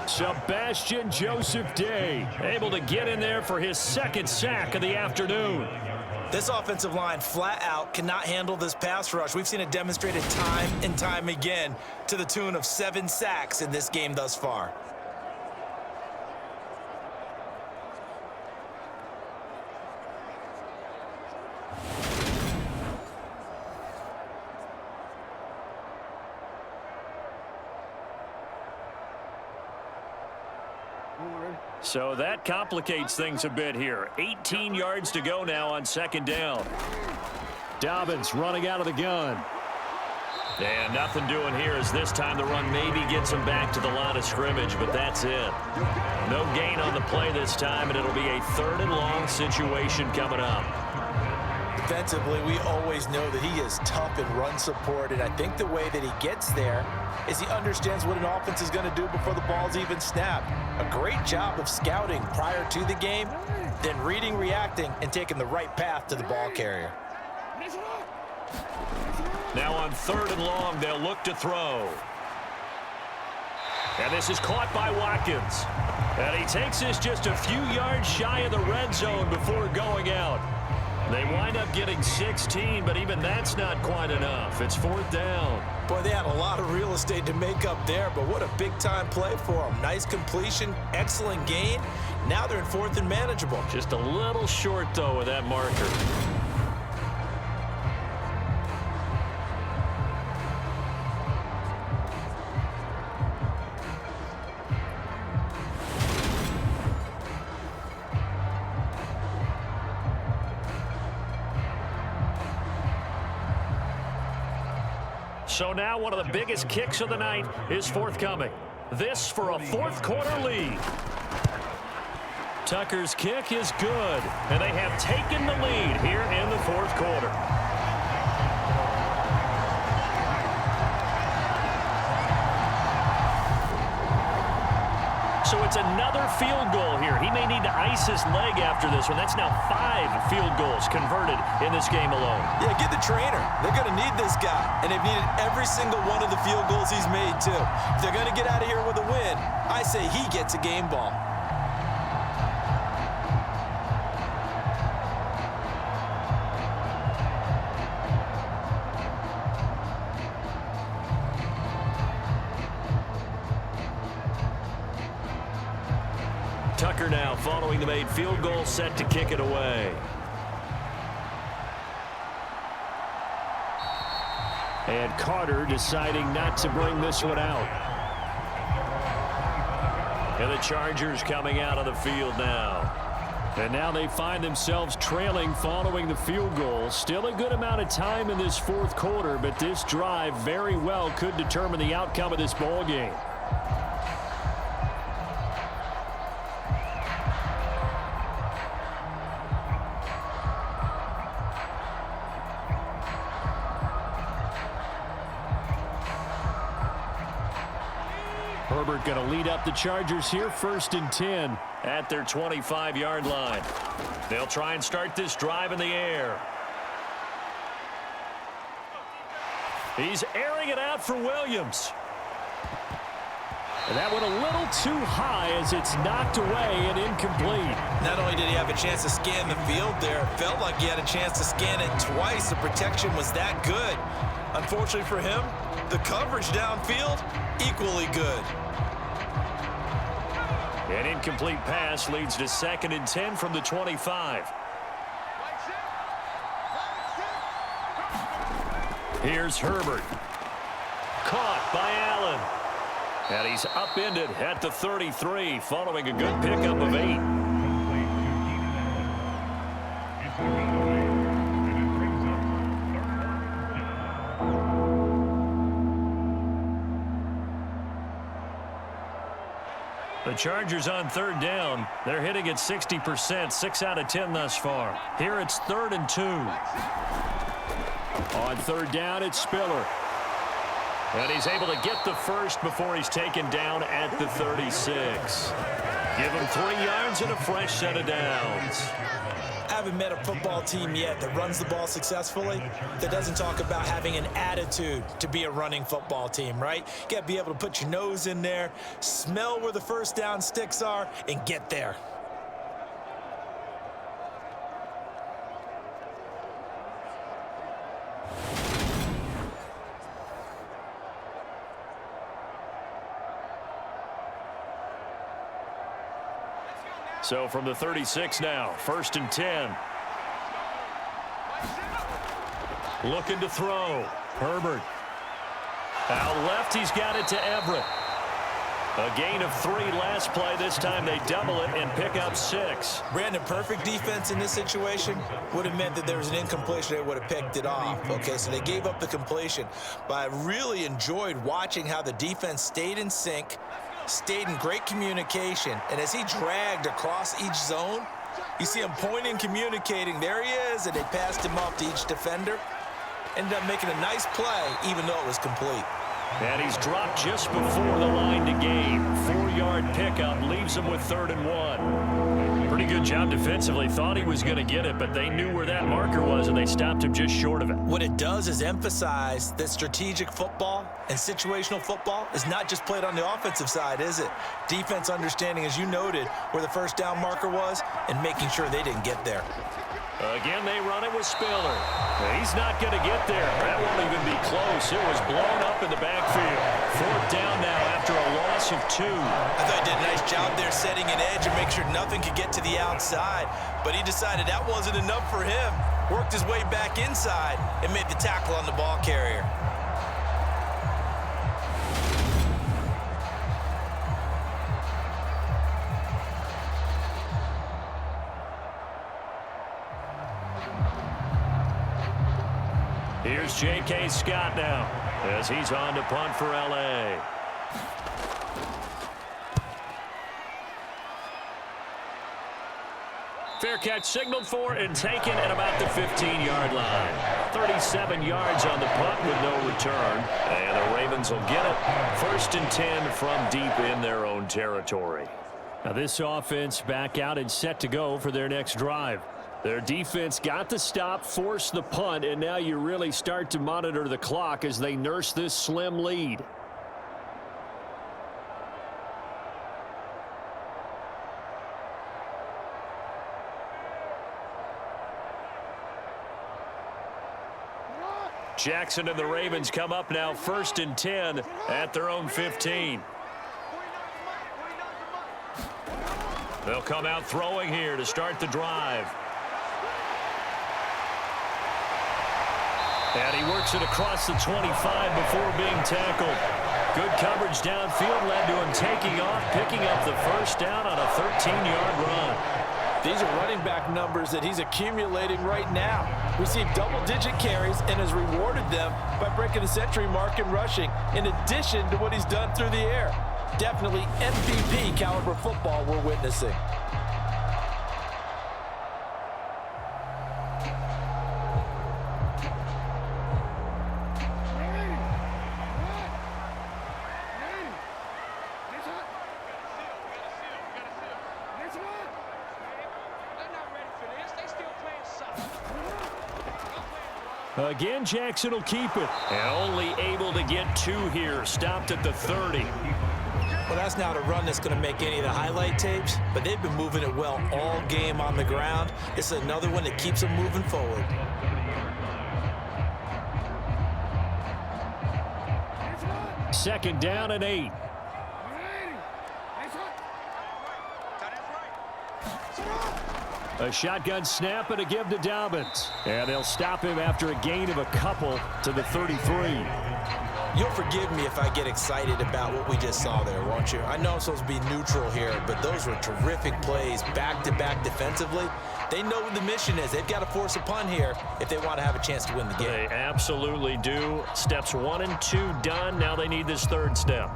Sebastian Joseph Day able to get in there for his 2nd sack of the afternoon. This offensive line flat out cannot handle this pass rush. We've seen it demonstrated time and time again to the tune of 7 sacks in this game thus far. So that complicates things a bit here. 18 yards to go now on 2nd down. Dobbins running out of the gun. And nothing doing here as this time the run maybe gets him back to the line of scrimmage, but that's it. No gain on the play this time, and it'll be a 3rd and long situation coming up. Defensively, we always know that he is tough in run support, and I think the way that he gets there is he understands what an offense is going to do before the ball's even snapped. A great job of scouting prior to the game, then reading, reacting, and taking the right path to the ball carrier. Now on 3rd and long, they'll look to throw. And this is caught by Watkins. And he takes this just a few yards shy of the red zone before going out. They wind up getting 16, but even that's not quite enough. It's 4th down. Boy, they had a lot of real estate to make up there, but what a big-time play for them. Nice completion, excellent gain. Now they're in 4th and manageable. Just a little short, though, with that marker. So now one of the biggest kicks of the night is forthcoming. This for a 4th quarter lead. Tucker's kick is good, and they have taken the lead here in the 4th quarter. So it's gets another field goal here. He may need to ice his leg after this one. That's now 5 field goals converted in this game alone. Yeah, get the trainer. They're going to need this guy, and they've needed every single one of the field goals he's made, too. If they're going to get out of here with a win, I say he gets a game ball. Tucker now following the made field goal, set to kick it away. And Carter deciding not to bring this one out. And the Chargers coming out of the field now. And now they find themselves trailing following the field goal. Still a good amount of time in this fourth quarter, but this drive very well could determine the outcome of this ball game. Herbert going to lead up the Chargers here, 1st and 10 at their 25-yard line. They'll try and start this drive in the air. He's airing it out for Williams. And that went a little too high as it's knocked away and incomplete. Not only did he have a chance to scan the field there, it felt like he had a chance to scan it twice. The protection was that good. Unfortunately for him, the coverage downfield, equally good. An incomplete pass leads to 2nd and 10 from the 25. Here's Herbert. Caught by Allen. And he's upended at the 33 following a good pickup of 8. The Chargers on 3rd down. They're hitting at 60%, 6 out of 10 thus far. Here it's 3rd and 2. On 3rd down, it's Spiller. And he's able to get the first before he's taken down at the 36. Give him 3 yards and a fresh set of downs. I haven't met a football team yet that runs the ball successfully that doesn't talk about having an attitude to be a running football team, right? You got to be able to put your nose in there, smell where the first down sticks are, and get there. So from the 36 now, 1st and 10. Looking to throw. Herbert. Out left, he's got it to Everett. A gain of 3 last play. This time they double it and pick up 6. Brandon, perfect defense in this situation would have meant that there was an incompletion. They would have picked it off. Okay, so they gave up the completion. But I really enjoyed watching how the defense stayed in sync, stayed in great communication, and as he dragged across each zone, you see him pointing, communicating. There he is, and they passed him off to each defender. Ended up making a nice play, even though it was complete. And he's dropped just before the line to gain. 4-yard pickup leaves him with 3rd and 1. Pretty good job defensively. Thought he was going to get it, but they knew where that marker was, and they stopped him just short of it. What it does is emphasize that strategic football and situational football is not just played on the offensive side, is it? Defense understanding, as you noted, where the first down marker was and making sure they didn't get there. Again, they run it with Spiller. He's not going to get there. That won't even be close. It was blown up in the backfield. 4th down now after a loss of 2. I thought he did a nice job there setting an edge and make sure nothing could get to the outside. But he decided that wasn't enough for him. Worked his way back inside and made the tackle on the ball carrier. Here's J.K. Scott now as he's on to punt for L.A. Fair catch signaled for and taken at about the 15-yard line. 37 yards on the punt with no return. And the Ravens will get it. 1st and 10 from deep in their own territory. Now this offense back out and set to go for their next drive. Their defense got the stop, forced the punt, and now you really start to monitor the clock as they nurse this slim lead. Jackson and the Ravens come up now 1st and 10 at their own 15. They'll come out throwing here to start the drive. And he works it across the 25 before being tackled. Good coverage downfield led to him taking off, picking up the first down on a 13-yard run. These are running back numbers that he's accumulating right now. Received double-digit carries and has rewarded them by breaking the century mark in rushing, in addition to what he's done through the air. Definitely MVP caliber football we're witnessing. Again, Jackson will keep it. And only able to get 2 here. Stopped at the 30. Well, that's not a run that's going to make any of the highlight tapes, but they've been moving it well all game on the ground. It's another one that keeps them moving forward. Second down and 8. A shotgun snap and a give to Dobbins. And they'll stop him after a gain of a couple to the 33. You'll forgive me if I get excited about what we just saw there, won't you? I know I'm supposed to be neutral here, but those were terrific plays back-to-back defensively. They know what the mission is. They've got to force a punt here if they want to have a chance to win the game. They absolutely do. Steps 1 and 2 done. Now they need this 3rd step.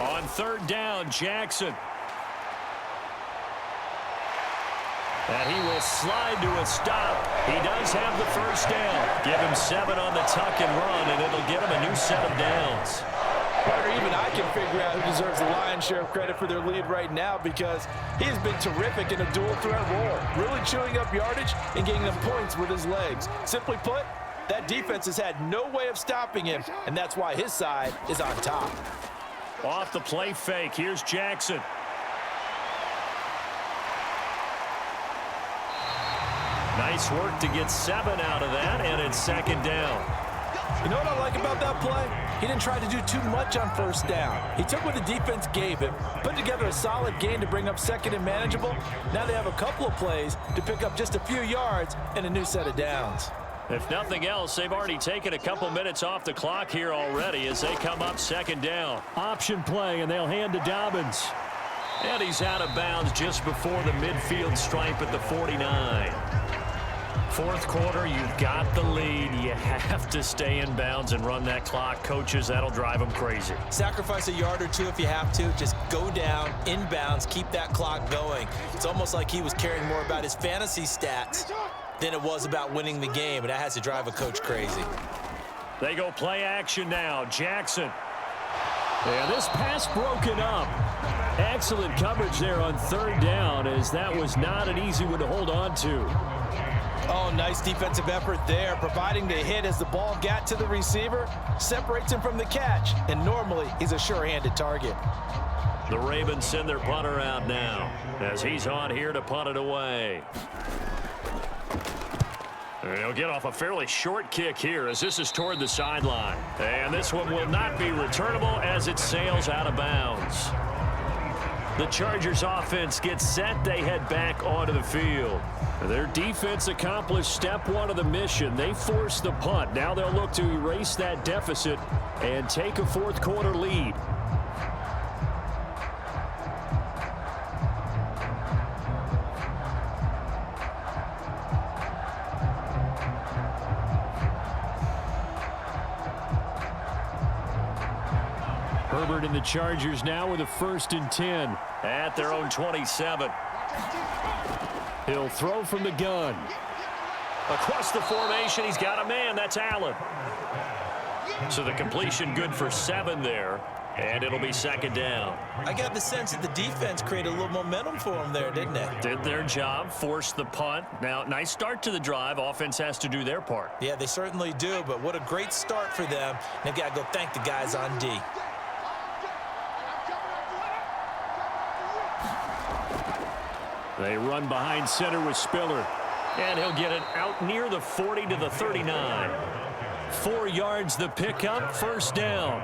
On 3rd down, Jackson. And he will slide to a stop. He does have the first down. Give him 7 on the tuck and run, and it'll give him a new set of downs. Or even I can figure out who deserves the lion's share of credit for their lead right now, because he has been terrific in a dual threat role, really chewing up yardage and getting them points with his legs. Simply put, that defense has had no way of stopping him, and that's why his side is on top. Off the play fake, here's Jackson. Nice work to get 7 out of that, and it's 2nd down. You know what I like about that play? He didn't try to do too much on 1st down. He took what the defense gave him, put together a solid gain to bring up 2nd and manageable. Now they have a couple of plays to pick up just a few yards and a new set of downs. If nothing else, they've already taken a couple minutes off the clock here already as they come up 2nd down. Option play, and they'll hand to Dobbins. And he's out of bounds just before the midfield stripe at the 49. 4th quarter, you've got the lead. You have to stay in bounds and run that clock. Coaches, that'll drive them crazy. Sacrifice a yard or 2 if you have to. Just go down, in bounds, keep that clock going. It's almost like he was caring more about his fantasy stats than it was about winning the game, and that has to drive a coach crazy. They go play action now. Jackson. And this pass broken up. Excellent coverage there on 3rd down, as that was not an easy one to hold on to. Oh, nice defensive effort there, providing the hit as the ball got to the receiver, separates him from the catch, and normally he's a sure-handed target. The Ravens send their punter out now, as he's on here to punt it away. And he'll get off a fairly short kick here as this is toward the sideline. And this one will not be returnable as it sails out of bounds. The Chargers offense gets set. They head back onto the field. Their defense accomplished step 1 of the mission. They forced the punt. Now they'll look to erase that deficit and take a 4th quarter lead. Herbert and the Chargers now with a 1st and 10 at their own 27. He'll throw from the gun. Across the formation, he's got a man. That's Allen. So the completion good for 7 there, and it'll be second down. I got the sense that the defense created a little momentum for them there, didn't they? Did their job, forced the punt. Now, nice start to the drive. Offense has to do their part. Yeah, they certainly do, but what a great start for them. They've got to go thank the guys on D. They run behind center with Spiller. And he'll get it out near the 40 to the 39. 4 yards the pickup, first down.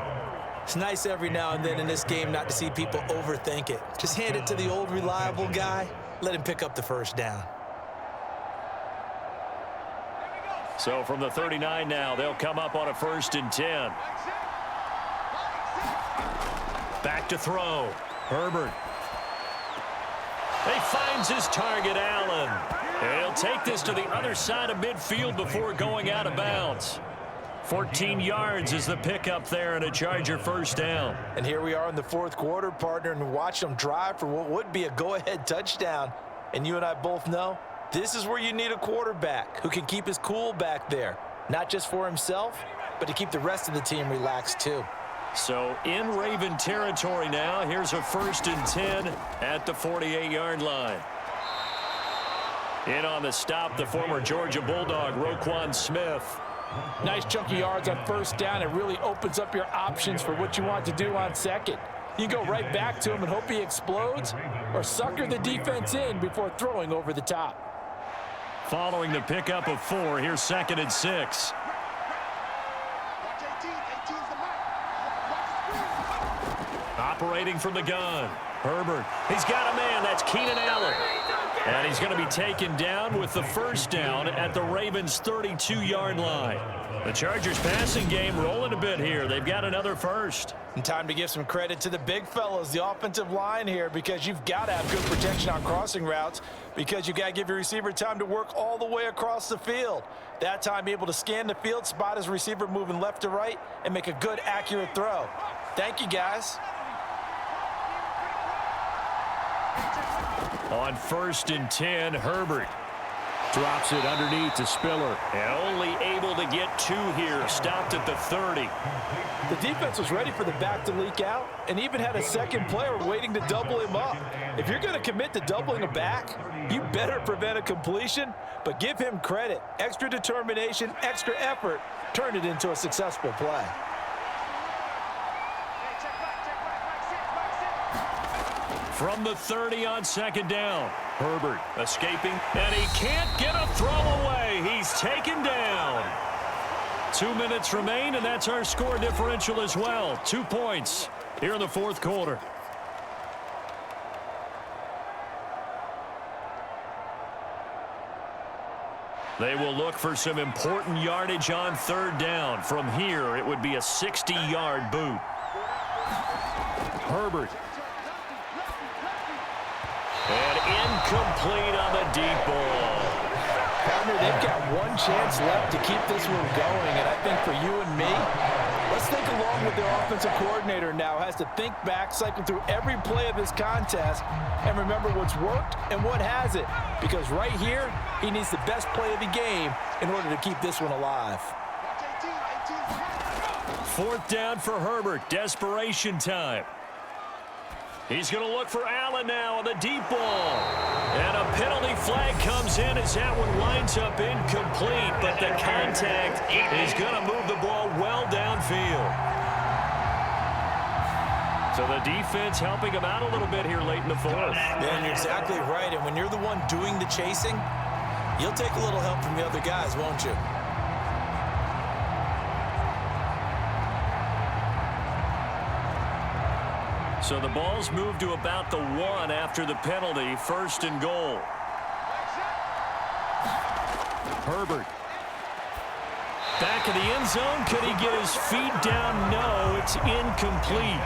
It's nice every now and then in this game not to see people overthink it. Just hand it to the old reliable guy. Let him pick up the first down. So from the 39 now, they'll come up on a 1st and 10. Back to throw. Herbert. He finds his target, Allen. And he'll take this to the other side of midfield before going out of bounds. 14 yards is the pickup there and a Charger first down. And here we are in the 4th quarter, partner, and watch them drive for what would be a go-ahead touchdown. And you and I both know this is where you need a quarterback who can keep his cool back there, not just for himself, but to keep the rest of the team relaxed too. So in Raven territory now, here's a 1st and 10 at the 48-yard line. In on the stop, the former Georgia Bulldog, Roquan Smith. Nice chunky yards on 1st down. It really opens up your options for what you want to do on 2nd. You go right back to him and hope he explodes, or sucker the defense in before throwing over the top. Following the pickup of 4, here's 2nd and 6. Operating from the gun. Herbert. He's got a man. That's Keenan Allen. And he's going to be taken down with the first down at the Ravens' 32-yard line. The Chargers passing game rolling a bit here. They've got another first. And time to give some credit to the big fellas, the offensive line here, because you've got to have good protection on crossing routes, because you've got to give your receiver time to work all the way across the field. That time, be able to scan the field, spot his receiver moving left to right, and make a good, accurate throw. Thank you, guys. On 1st and 10, Herbert drops it underneath to Spiller. And only able to get 2 here. Stopped at the 30. The defense was ready for the back to leak out and even had a second player waiting to double him up. If you're going to commit to doubling a back, you better prevent a completion, but give him credit. Extra determination, extra effort, turned it into a successful play. From the 30 on 2nd down. Herbert escaping, and he can't get a throw away. He's taken down. 2 minutes remain, and that's our score differential as well. 2 points here in the 4th quarter. They will look for some important yardage on 3rd down. From here, it would be a 60-yard boot. Herbert. And incomplete on the deep ball. Partner, they've got one chance left to keep this one going, and I think for you and me, let's think along with their offensive coordinator now. Has to think back, cycle through every play of this contest, and remember what's worked and what hasn't. Because right here, he needs the best play of the game in order to keep this one alive. 4th down for Herbert. Desperation time. He's going to look for Allen now on the deep ball. And a penalty flag comes in as that one winds up incomplete. But the contact is going to move the ball well downfield. So the defense helping him out a little bit here late in the 4th. Yeah, and you're exactly right. And when you're the one doing the chasing, you'll take a little help from the other guys, won't you? So the ball's moved to about the 1 after the penalty. 1st and goal. Herbert. Back in the end zone. Could he get his feet down? No, it's incomplete.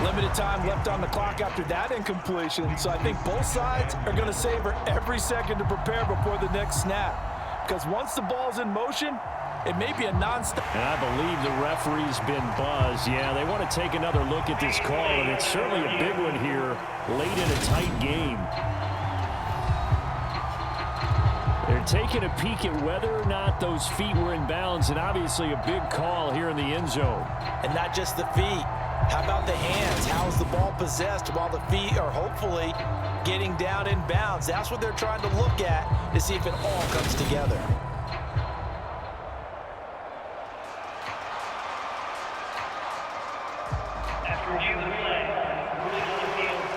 Limited time left on the clock after that incompletion. So I think both sides are going to savor every second to prepare before the next snap. Because once the ball's in motion, it may be a non-stop. And I believe the referee's been buzzed. Yeah, they want to take another look at this call, and it's certainly a big one here late in a tight game. They're taking a peek at whether or not those feet were in bounds, and obviously a big call here in the end zone. And not just the feet. How about the hands? How's the ball possessed while the feet are hopefully getting down in bounds? That's what they're trying to look at to see if it all comes together.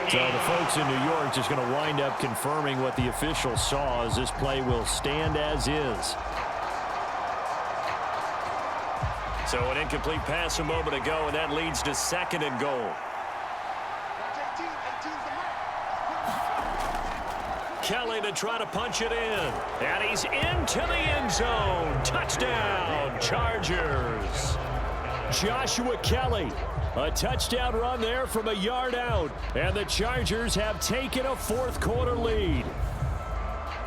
So the folks in New York just going to wind up confirming what the official saw, as this play will stand as is. So an incomplete pass a moment ago, and that leads to 2nd and goal. Kelly to try to punch it in. And he's into the end zone. Touchdown, Chargers. Joshua Kelly. A touchdown run there from a yard out. And the Chargers have taken a 4th quarter lead.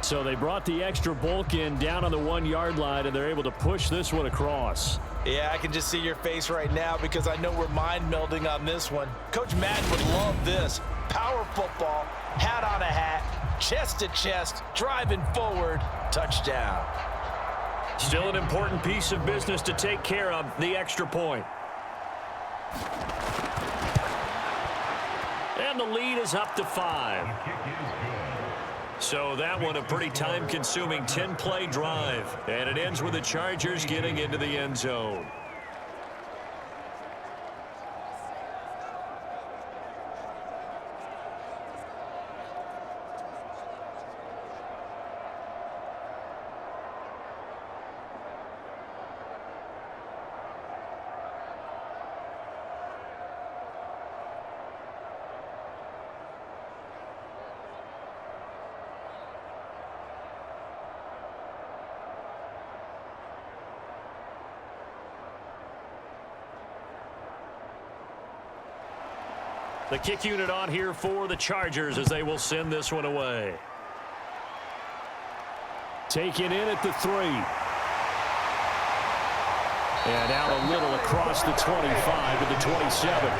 So they brought the extra bulk in down on the 1-yard line, and they're able to push this one across. Yeah, I can just see your face right now because I know we're mind melding on this one. Coach Madden would love this. Power football, hat on a hat, chest to chest, driving forward, touchdown. Still an important piece of business to take care of, the extra point. And the lead is up to 5. So that one a pretty time-consuming 10-play drive. And it ends with the Chargers getting into the end zone. The kick unit on here for the Chargers as they will send this one away. Taken in at the 3. And out a little across the 25 to the 27.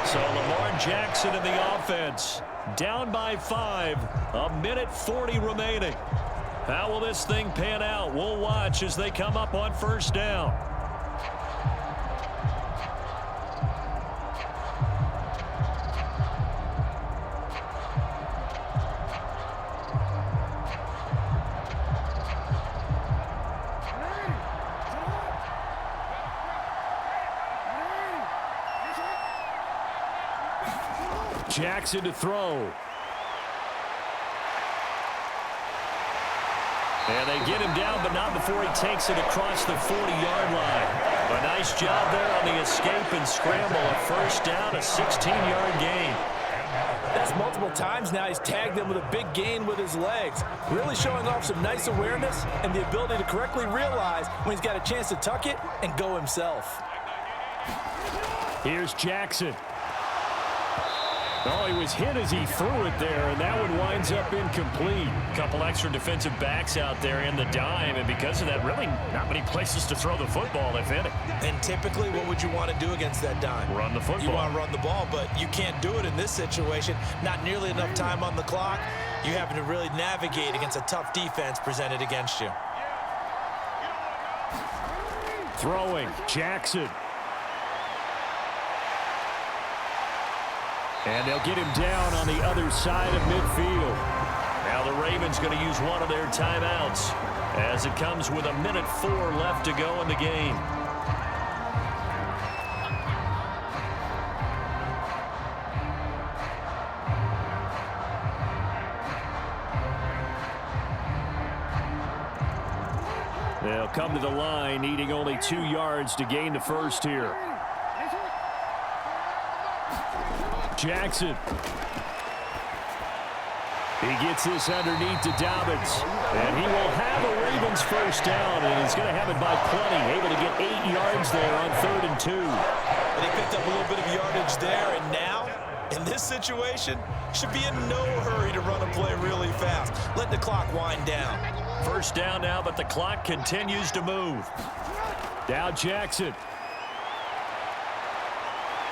So Lamar Jackson in the offense. Down by 5. A minute 40 remaining. How will this thing pan out? We'll watch as they come up on 1st down. Jackson to throw. And they get him down, but not before he takes it across the 40-yard line. A nice job there on the escape and scramble. A 1st down, a 16-yard gain. That's multiple times now. He's tagged them with a big gain with his legs. Really showing off some nice awareness and the ability to correctly realize when he's got a chance to tuck it and go himself. Here's Jackson. Oh, he was hit as he threw it there, and that one winds up incomplete. Couple extra defensive backs out there in the dime, and because of that, really not many places to throw the football, if any. And typically, what would you want to do against that dime? Run the football. You want to run the ball, but you can't do it in this situation. Not nearly enough time on the clock. You having to really navigate against a tough defense presented against you. Throwing, Jackson. And they'll get him down on the other side of midfield. Now the Ravens going to use one of their timeouts as it comes with a minute 4 left to go in the game. They'll come to the line, needing only 2 yards to gain the 1st here. Jackson. He gets this underneath to Dobbins. And he will have a Ravens 1st down, and he's going to have it by plenty. Able to get 8 yards there on 3rd and 2. And he picked up a little bit of yardage there, and now, in this situation, should be in no hurry to run a play really fast. Let the clock wind down. 1st down now, but the clock continues to move. Now Jackson.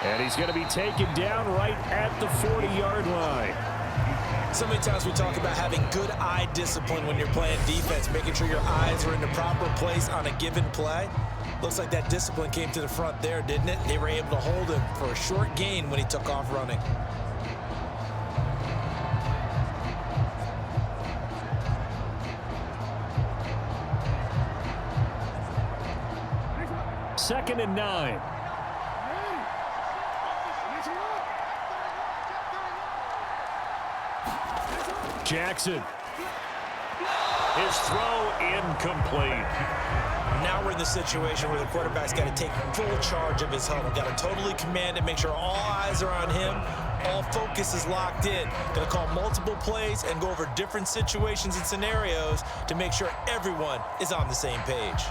And he's going to be taken down right at the 40-yard line. So many times we talk about having good eye discipline when you're playing defense, making sure your eyes are in the proper place on a given play. Looks like that discipline came to the front there, didn't it? They were able to hold him for a short gain when he took off running. Second and 9. Jackson. His throw incomplete. Now we're in the situation where the quarterback's got to take full charge of his huddle. Got to totally command it, make sure all eyes are on him. All focus is locked in. Going to call multiple plays and go over different situations and scenarios to make sure everyone is on the same page.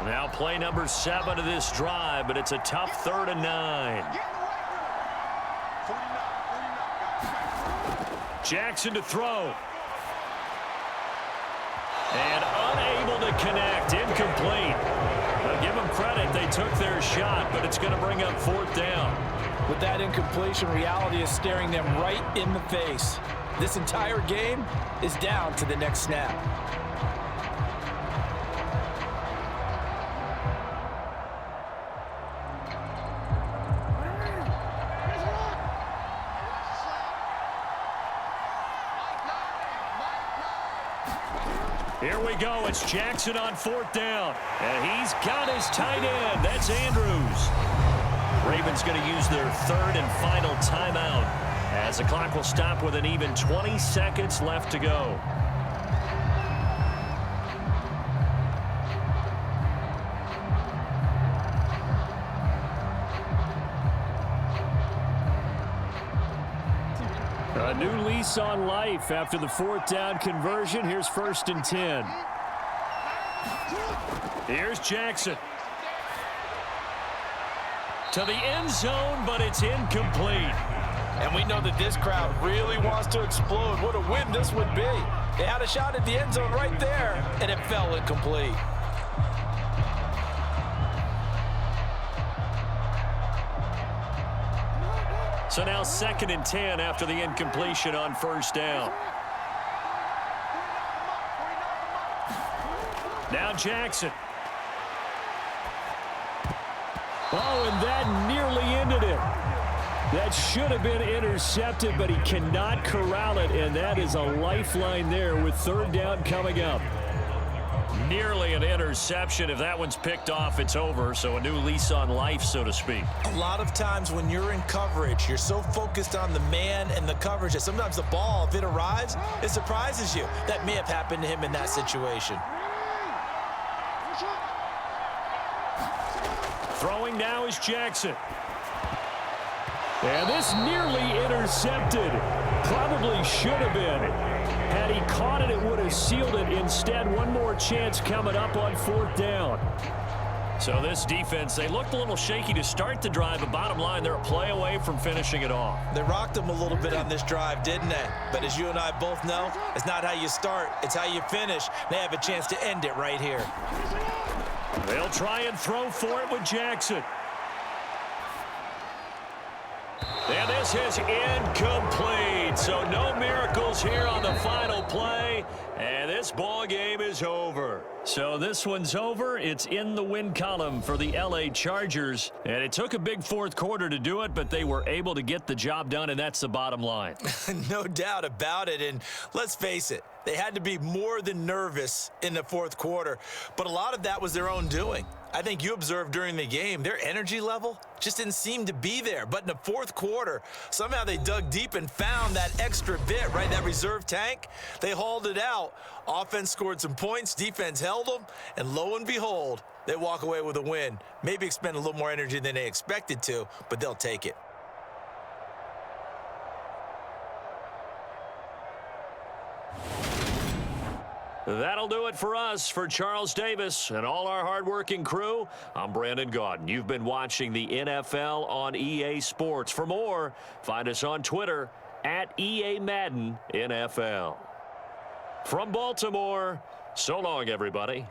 Now play number 7 of this drive, but it's a tough 3rd and 9. Jackson to throw. And unable to connect. Incomplete. But give them credit. They took their shot, but it's going to bring up 4th down. With that incompletion, reality is staring them right in the face. This entire game is down to the next snap. Here we go. It's Jackson on 4th down. And he's got his tight end. That's Andrews. Ravens going to use their 3rd and final timeout as the clock will stop with an even 20 seconds left to go. A new lease on life after the 4th down conversion. Here's 1st and 10. Here's Jackson. To the end zone, but it's incomplete. And we know that this crowd really wants to explode. What a win this would be. They had a shot at the end zone right there, and it fell incomplete. So now 2nd and 10 after the incompletion on 1st down. Now Jackson. Oh, and that nearly ended it. That should have been intercepted, but he cannot corral it, and that is a lifeline there with 3rd down coming up. Nearly an interception. If that one's picked off, it's over. So a new lease on life, so to speak. A lot of times when you're in coverage, you're so focused on the man and the coverage that sometimes the ball, if it arrives, it surprises you. That may have happened to him in that situation. Throwing now is Jackson. And this nearly intercepted. Probably should have been. Had he caught it, it would have sealed it. Instead, one more chance coming up on 4th down. So this defense, they looked a little shaky to start the drive, but bottom line, they're a play away from finishing it off. They rocked them a little bit on this drive, didn't they? But as you and I both know, it's not how you start, it's how you finish. They have a chance to end it right here. They'll try and throw for it with Jackson. And this is incomplete. So no miracles here on the final play. And this ball game is over. So this one's over. It's in the win column for the LA Chargers. And it took a big 4th quarter to do it, but they were able to get the job done, and that's the bottom line. No doubt about it. And let's face it, they had to be more than nervous in the 4th quarter. But a lot of that was their own doing. I think you observed during the game, their energy level just didn't seem to be there. But in the 4th quarter, somehow they dug deep and found that extra bit, right? That reserve tank. They hauled it out. Offense scored some points. Defense held them. And lo and behold, they walk away with a win. Maybe expend a little more energy than they expected to, but they'll take it. That'll do it for us. For Charles Davis and all our hardworking crew, I'm Brandon Gaudin. You've been watching the NFL on EA Sports. For more, find us on Twitter at EA Madden NFL. From Baltimore, so long, everybody.